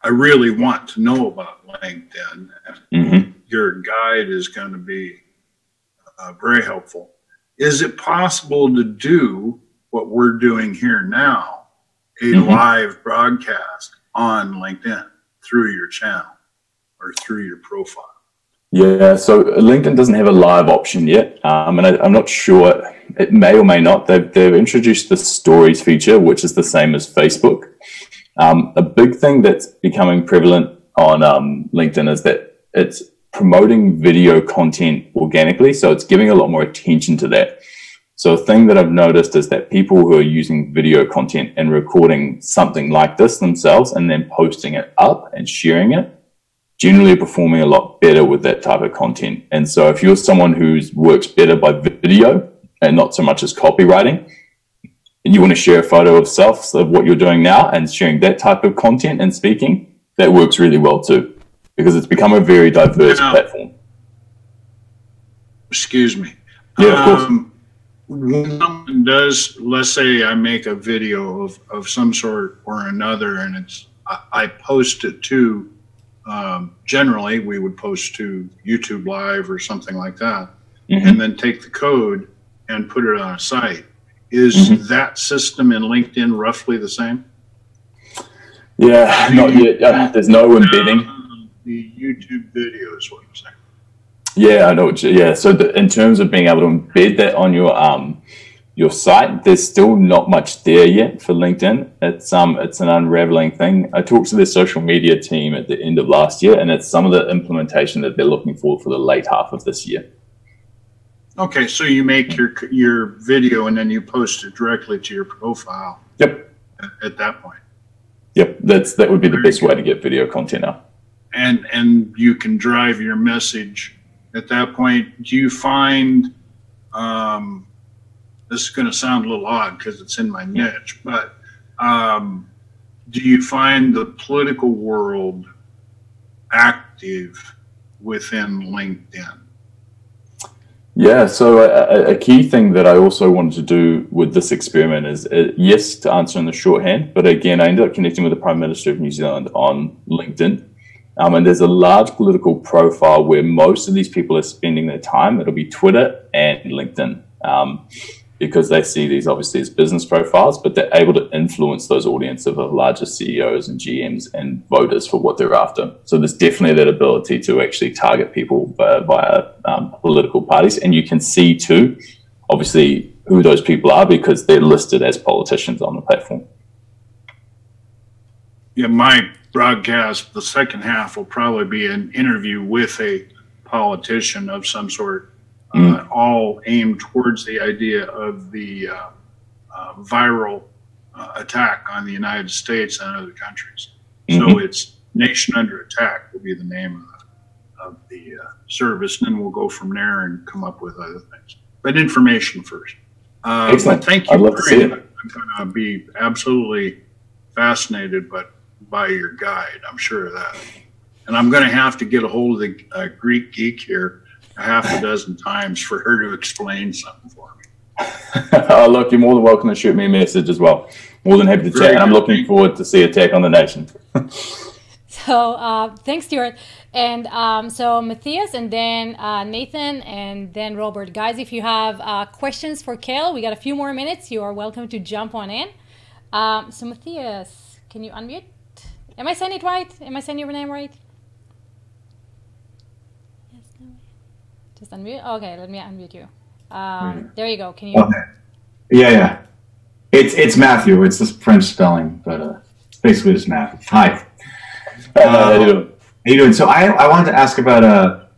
really want to know about LinkedIn. Your guide is going to be very helpful. Is it possible to do what we're doing here now, a live broadcast on LinkedIn? Through your channel or through your profile? Yeah, so LinkedIn doesn't have a live option yet, and I'm not sure, it may or may not. They've introduced the stories feature, which is the same as Facebook. A big thing that's becoming prevalent on LinkedIn is that it's promoting video content organically, so it's giving a lot more attention to that. So a thing that I've noticed is that people who are using video content and recording something like this themselves and then posting it up and sharing it, generally are performing a lot better with that type of content. And so if you're someone who works better by video and not so much as copywriting, and you want to share a photo of self of what you're doing now and sharing that type of content and speaking, that works really well too, because it's become a very diverse platform. Excuse me. Yeah, of course. When someone does, let's say I make a video of some sort or another, and I post it to, generally we would post to YouTube Live or something like that, and then take the code and put it on a site. Is that system in LinkedIn roughly the same? Yeah, not yet. There's no embedding. The YouTube video is what I'm saying. Yeah, I know. Yeah, so in terms of being able to embed that on your site, there's still not much there yet for LinkedIn. It's an unraveling thing. I talked to their social media team at the end of last year, and it's some of the implementation that they're looking for the late half of this year. Okay, so you make your video and then you post it directly to your profile. Yep. At that point. Yep, that would be the best way to get video content out. And you can drive your message. At that point, do you find, this is going to sound a little odd because it's in my niche, but do you find the political world active within LinkedIn? Yeah, so a key thing that I also wanted to do with this experiment is, yes, to answer in the shorthand, but again, I ended up connecting with the Prime Minister of New Zealand on LinkedIn. And there's a large political profile where most of these people are spending their time. It'll be Twitter and LinkedIn, because they see these obviously as business profiles, but they're able to influence those audience of the larger CEOs and GMs and voters for what they're after. So there's definitely that ability to actually target people via political parties. And you can see too, obviously, who those people are because they're listed as politicians on the platform. Yeah, my broadcast, the second half will probably be an interview with a politician of some sort, all aimed towards the idea of the viral attack on the United States and other countries. So it's Nation Under Attack will be the name of the service, and then we'll go from there and come up with other things. But information first. Excellent. Thank you. I'd love to see it. I'm going to be absolutely fascinated by your guide. I'm sure of that. And I'm going to have to get a hold of the Greek geek here a half a dozen times for her to explain something for me. Oh, look, you're more than welcome to shoot me a message as well. More than happy to chat. And I'm looking forward to see Attack on the Nation. So thanks, Stuart. And so Matthias, and then Nathan, and then Robert. Guys, if you have questions for Kale, we got a few more minutes. You are welcome to jump on in. So Matthias, can you unmute? Am I saying it right? Am I saying your name right? Yes, no. Just unmute. Okay, let me unmute you. There you go. Can you? Okay. Yeah. It's Matthew. It's this French spelling, but it's basically just Matt. Hi. How you doing? How you doing? So I wanted to ask about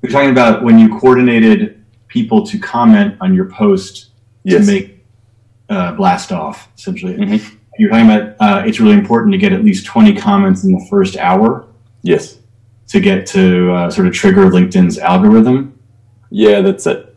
you're talking about when you coordinated people to comment on your post to make blast off, essentially. Mm-hmm. You're talking about it's really important to get at least 20 comments in the first hour. Yes. To get to sort of trigger LinkedIn's algorithm. Yeah, that's it.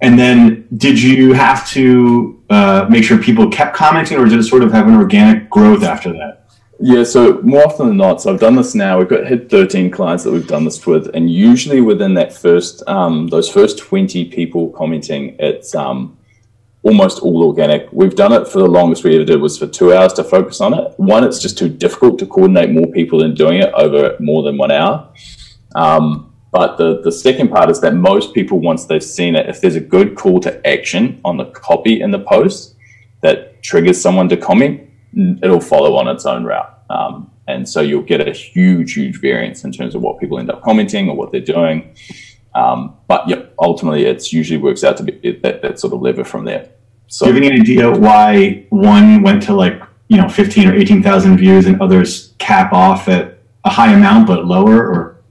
And then did you have to make sure people kept commenting, or did it sort of have an organic growth after that? Yeah, so more often than not, so I've done this now. We've hit 13 clients that we've done this with, and usually within that first, those first 20 people commenting, it's almost all organic. We've done it for the longest we ever did was for 2 hours to focus on it. One, it's just too difficult to coordinate more people than doing it over more than 1 hour. But the second part is that most people, once they've seen it, if there's a good call to action on the copy in the post that triggers someone to comment, it'll follow on its own route. And so you'll get a huge variance in terms of what people end up commenting or what they're doing. But yep, ultimately it's usually works out to be that sort of lever from there. So do you have any idea why one went to 15 or 18,000 views and others cap off at a high amount but lower? Or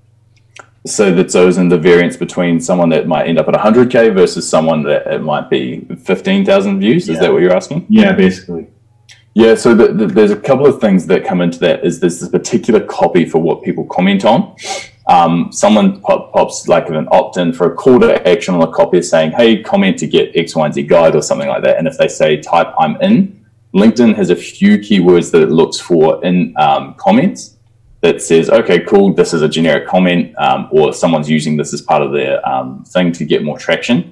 so that's those in the variance between someone that might end up at 100K versus someone that it might be 15,000 views. Is that what you're asking? Yeah, basically. Yeah, so there's a couple of things that come into that. There's this particular copy for what people comment on. Someone pops like an opt-in for a call to action on a copy saying, hey, comment to get X, Y, and Z guide or something like that. And if they say type I'm in, LinkedIn has a few keywords that it looks for in comments that says, okay, cool, this is a generic comment, or someone's using this as part of their thing to get more traction.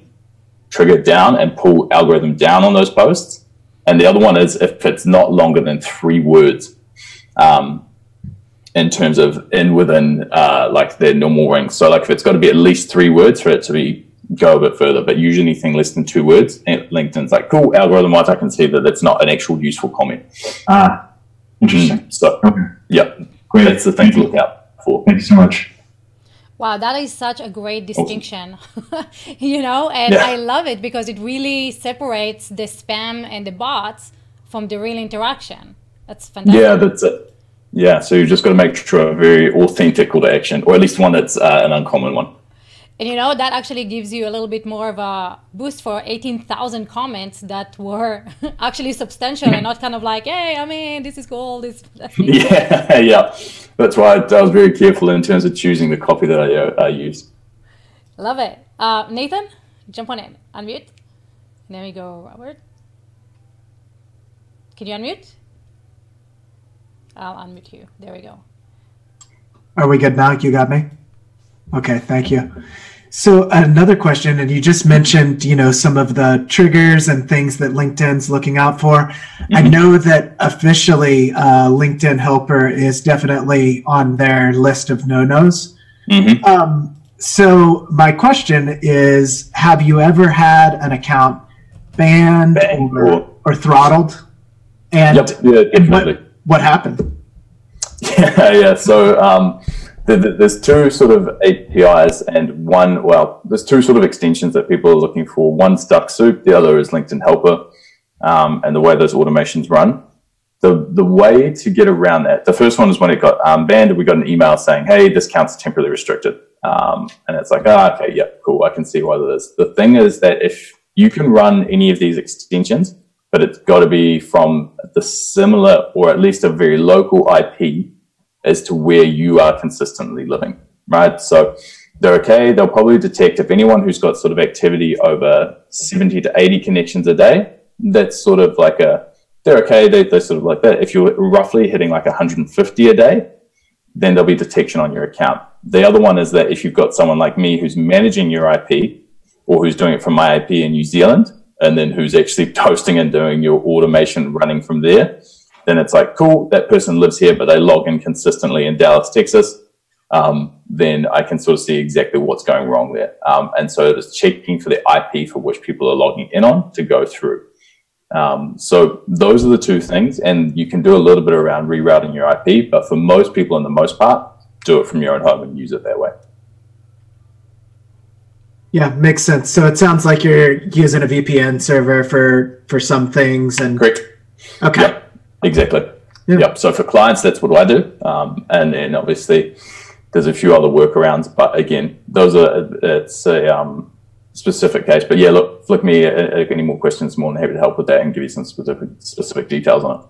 Trigger it down and pull algorithm down on those posts. And the other one is if it's not longer than 3 words in terms of within like their normal range. So like if it's got to be at least 3 words for it to go a bit further, but usually anything less than 2 words, and LinkedIn's like, cool, algorithm-wise, I can see that it's not an actual useful comment. Interesting. So, okay. Yeah, great. That's the thing to look out for. Thank you so much. Wow, that is such a great distinction, and I love it because it really separates the spam and the bots from the real interaction. That's fantastic. Yeah, that's it. Yeah, so you just got to make sure a very authentic call to action, or at least one that's an uncommon one. And that actually gives you a little bit more of a boost for 18,000 comments that were actually substantial and not kind of like, hey, this is cool. Yeah. That's why I was very careful in terms of choosing the copy that I used. Love it. Nathan, jump on in. Unmute. There we go, Robert. Can you unmute? I'll unmute you. There we go. Are we good now? You got me? Okay, thank you. So another question, and you just mentioned, some of the triggers and things that LinkedIn's looking out for. Mm-hmm. I know that officially LinkedIn Helper is definitely on their list of no-nos. Mm-hmm. So my question is, have you ever had an account banned or throttled? And, definitely. What happened? Yeah. So there's 2 sort of APIs and there's 2 sort of extensions that people are looking for. One's Duck Soup, the other is LinkedIn Helper, and the way those automations run. The way to get around that, the first one is when it got banned, we got an email saying, hey, this account's temporarily restricted. And it's like, okay, yeah, cool, I can see why that is. The thing is that if you can run any of these extensions, but it's got to be from the similar or at least a very local IP as to where you are consistently living, right? So they're okay. They'll probably detect if anyone who's got sort of activity over 70 to 80 connections a day, that's sort of like they're okay. They're sort of like that. If you're roughly hitting like 150 a day, then there'll be detection on your account. The other one is that if you've got someone like me who's managing your IP, or who's doing it from my IP in New Zealand, and then who's actually posting and doing your automation running from there, then it's like, cool, that person lives here, but they log in consistently in Dallas, Texas. Then I can sort of see exactly what's going wrong there. And so it's checking for the IP for which people are logging in on to go through. So those are the two things, and you can do a little bit around rerouting your IP, but for most people, in the most part, do it from your own home and use it that way. Yeah, makes sense. So it sounds like you're using a VPN server for some things. And correct. Okay. Yep, exactly. Yep. So for clients, that's what I do. And then obviously there's a few other workarounds, but again, it's a specific case. But yeah, look, flick me any more questions. More than happy to help with that and give you some specific details on it.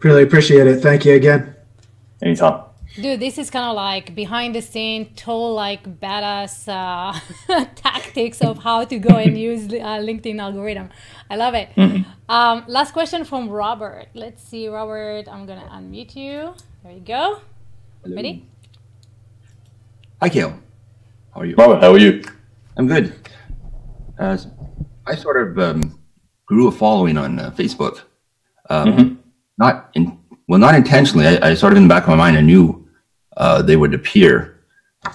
Really appreciate it. Thank you again. Anytime. Dude, this is kind of like behind the scene, total like badass tactics of how to go and use LinkedIn algorithm. I love it. Mm-hmm. Last question from Robert. Let's see, Robert. I'm gonna unmute you. There you go. Hello. Ready? Hi, Kale. How are you? Robert, how are you? I'm good. I sort of grew a following on Facebook. Mm-hmm. Not intentionally. I sort of in the back of my mind, I knew they would appear.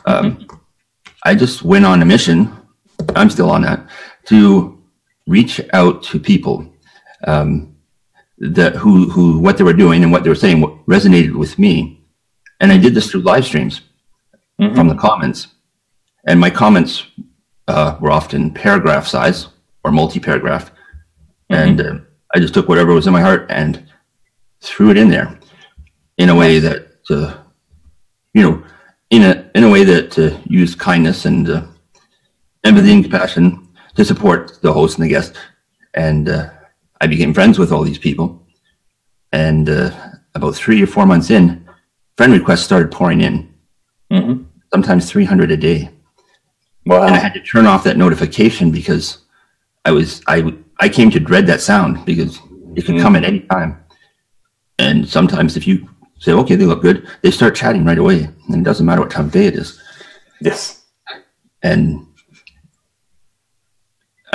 I just went on a mission, I'm still on that, to reach out to people that who what they were doing and what they were saying resonated with me. And I did this through live streams from the comments. And my comments were often paragraph size or multi-paragraph. And I just took whatever was in my heart and threw it in there in a way that in a way that used kindness and empathy and compassion to support the host and the guest. And I became friends with all these people. And about 3 or 4 months in, friend requests started pouring in, sometimes 300 a day. Wow. And I had to turn off that notification because I came to dread that sound because it could come at any time. And sometimes if you say, okay, they look good, they start chatting right away. And it doesn't matter what time of day it is. Yes. And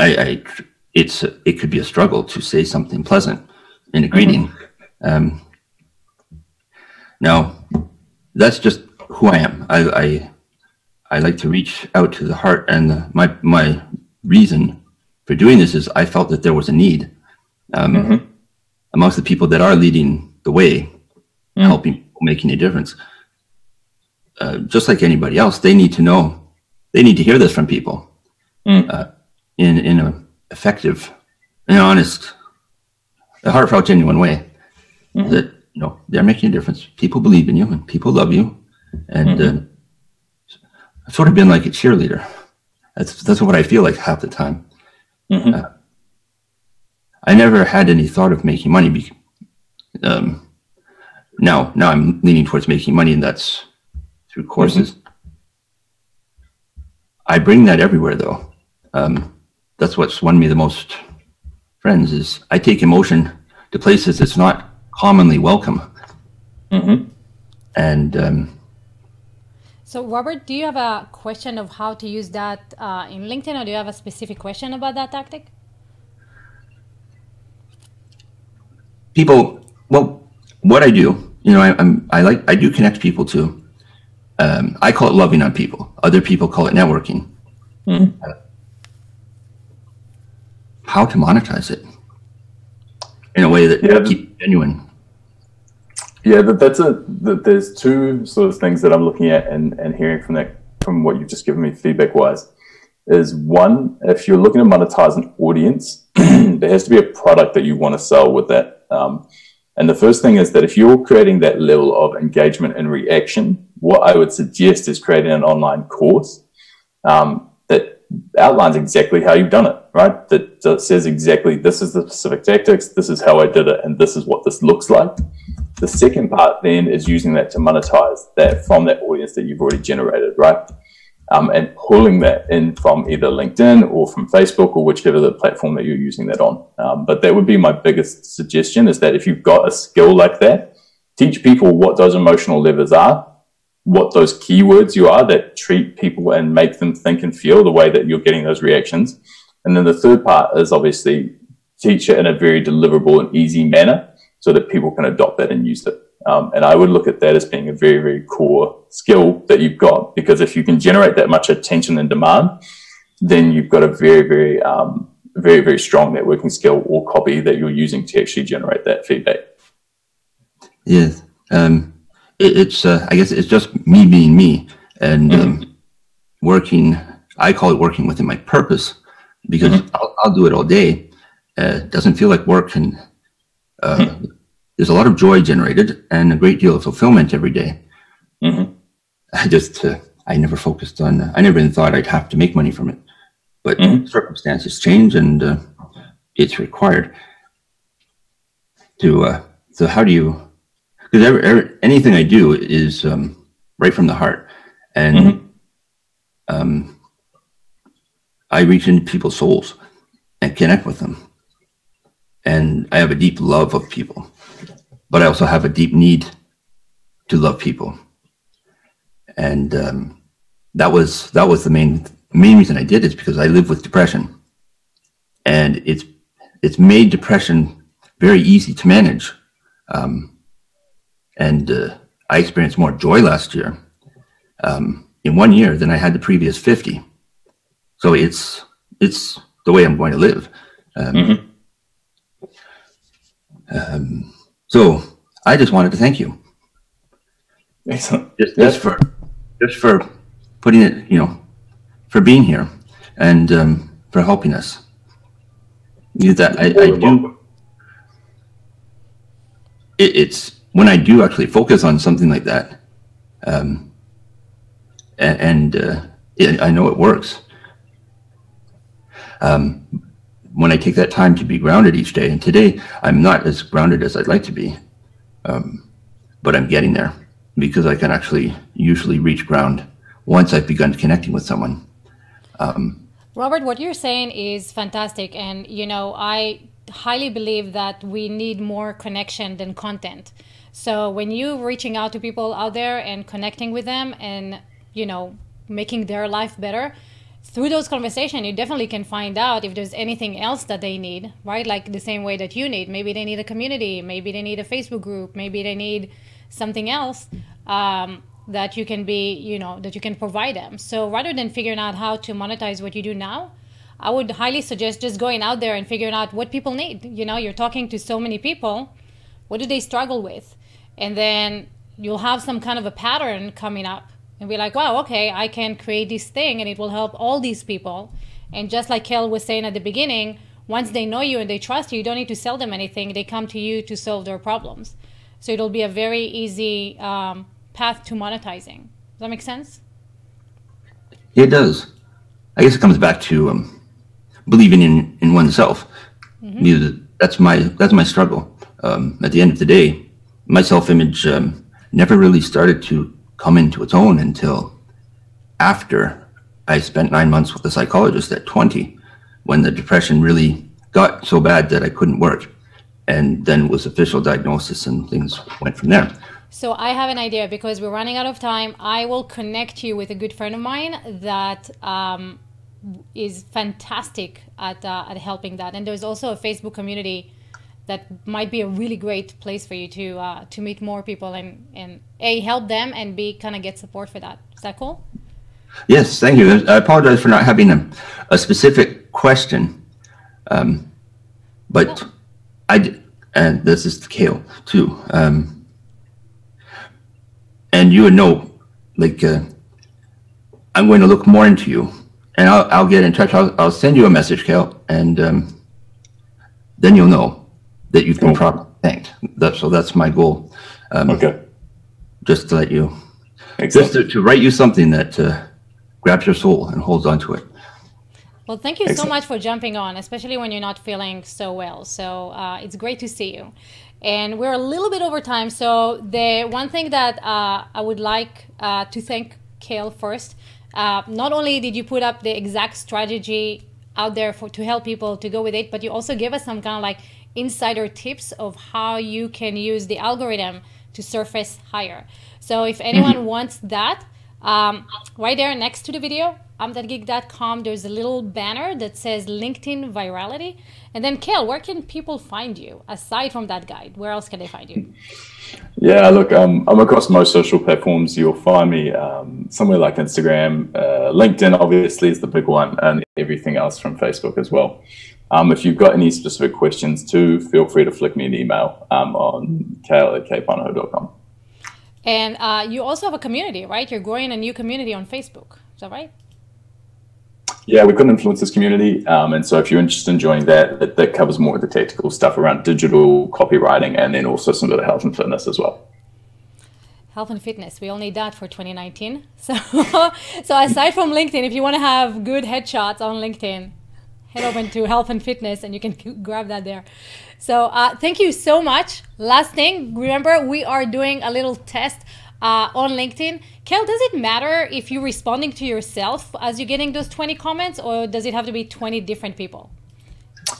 it could be a struggle to say something pleasant in a greeting. Now, that's just who I am. I like to reach out to the heart, and my reason for doing this is I felt that there was a need amongst the people that are leading the way, helping people, making a difference. Just like anybody else, they need to know, they need to hear this from people in an effective, and honest, a heartfelt, genuine way. That they're making a difference. People believe in you, and people love you, and I've sort of been like a cheerleader. That's what I feel like half the time. I never had any thought of making money. Now I'm leaning towards making money, and that's through courses. I bring that everywhere, though. That's what's won me the most friends. Is I take emotion to places it's not commonly welcome. And so, Robert, do you have a question of how to use that in LinkedIn, or do you have a specific question about that tactic? People, well, what I do, I do connect people to. I call it loving on people. Other people call it networking. How to monetize it in a way that keeps it genuine. Yeah, there's two sort of things that I'm looking at and hearing from what you've just given me feedback wise. Is one, if you're looking to monetize an audience, there has to be a product that you want to sell with that. And the first thing is that if you're creating that level of engagement and reaction, what I would suggest is creating an online course that outlines exactly how you've done it, right? That says exactly, this is the specific tactics, this is how I did it, and this is what this looks like. The second part then is using that to monetize that from that audience that you've already generated, right? and pulling that in from either LinkedIn or from Facebook or whichever the platform that you're using that on. But that would be my biggest suggestion, is that if you've got a skill like that, teach people what those emotional levers are, what those keywords you are that treat people and make them think and feel the way that you're getting those reactions. And then the third part is obviously teach it in a very deliverable and easy manner so that people can adopt that and use it. And I would look at that as being a very, very core skill that you've got, because if you can generate that much attention and demand, then you've got a very, very, very, very strong networking skill or copy that you're using to actually generate that feedback. Yes. It's I guess it's just me being me and working. I call it working within my purpose, because I'll do it all day. It doesn't feel like work, and there's a lot of joy generated and a great deal of fulfillment every day. I never focused on, I never even thought I'd have to make money from it, but circumstances change and it's required to, so how do you, because anything I do is right from the heart, and I reach into people's souls and connect with them. And I have a deep love of people, but I also have a deep need to love people. And that was the main reason I did it, is because I live with depression, and it's made depression very easy to manage. And I experienced more joy last year in 1 year than I had the previous 50. So it's the way I'm going to live. So I just wanted to thank you. Excellent. Just for putting it, for being here and for helping us. That I do. It's when I do actually focus on something like that, and I know it works. When I take that time to be grounded each day, and today I'm not as grounded as I'd like to be, but I'm getting there, because I can actually usually reach ground once I've begun connecting with someone. Robert, what you're saying is fantastic. And, I highly believe that we need more connection than content. So when you're reaching out to people out there and connecting with them and, making their life better, through those conversations, you definitely can find out if there's anything else that they need, right? Like the same way that you need. Maybe they need a community. Maybe they need a Facebook group. Maybe they need something else that you can that you can provide them. So rather than figuring out how to monetize what you do now, I would highly suggest just going out there and figuring out what people need. You're talking to so many people. What do they struggle with? And then you'll have some kind of a pattern coming up. And be like, wow, okay, I can create this thing and it will help all these people. And just like Kale was saying at the beginning, once they know you and they trust you, you don't need to sell them anything. They come to you to solve their problems. So it'll be a very easy path to monetizing. Does that make sense? It does. I guess it comes back to believing in oneself. That's my struggle. At the end of the day, my self-image never really started to come into its own until after I spent 9 months with a psychologist at 20, when the depression really got so bad that I couldn't work, and then was official diagnosis and things went from there. So I have an idea, because we're running out of time. I will connect you with a good friend of mine that is fantastic at helping that. And there's also a Facebook community that might be a really great place for you to meet more people and A, help them, and B, kind of get support for that. Is that cool? Yes, thank you. I apologize for not having a specific question, but and this is Kale too. And you would know, like, I'm going to look more into you, and I'll get in touch. I'll send you a message, Kale, and then you'll know that you've been properly thanked. So that's my goal. Okay. Just to let you, Excellent. just to write you something that grabs your soul and holds on to it. Well, thank you Excellent. so much for jumping on, especially when you're not feeling so well. So it's great to see you. And we're a little bit over time. So the one thing that I would like to thank Kale first, not only did you put up the exact strategy out there to help people to go with it, but you also gave us some kind of like insider tips of how you can use the algorithm to surface higher. So if anyone wants that, right there next to the video, amthatgeek.com, there's a little banner that says LinkedIn virality. And then Kale, where can people find you aside from that guide? Where else can they find you? Yeah, look, I'm across most social platforms. You'll find me somewhere like Instagram, LinkedIn obviously is the big one, and everything else from Facebook as well. If you've got any specific questions too, feel free to flick me an email on kale@kpanoho.com. And you also have a community, right? You're growing a new community on Facebook. Is that right? Yeah, we've got an influencers community. And so if you're interested in joining that covers more of the technical stuff around digital copywriting and then also some of the health and fitness as well. Health and fitness, we all need that for 2019. So, so aside from LinkedIn, if you want to have good headshots on LinkedIn, head over to health and fitness and you can grab that there. So thank you so much. Last thing, remember we are doing a little test on LinkedIn. Kale, does it matter if you're responding to yourself as you're getting those 20 comments, or does it have to be 20 different people?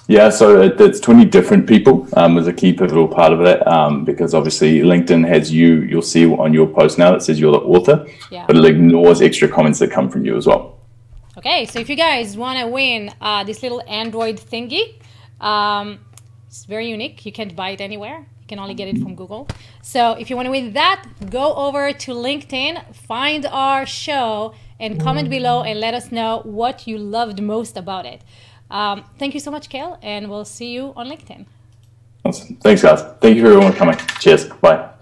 Yeah, so it's 20 different people is a key pivotal part of that, because obviously LinkedIn has you'll see on your post now that says you're the author, but it ignores extra comments that come from you as well. Okay, so if you guys want to win this little Android thingy, it's very unique. You can't buy it anywhere. You can only get it from Google. So if you want to win that, go over to LinkedIn, find our show, and comment below and let us know what you loved most about it. Thank you so much, Kale, and we'll see you on LinkedIn. Awesome. Thanks, guys. Thank you for everyone coming. Cheers. Bye.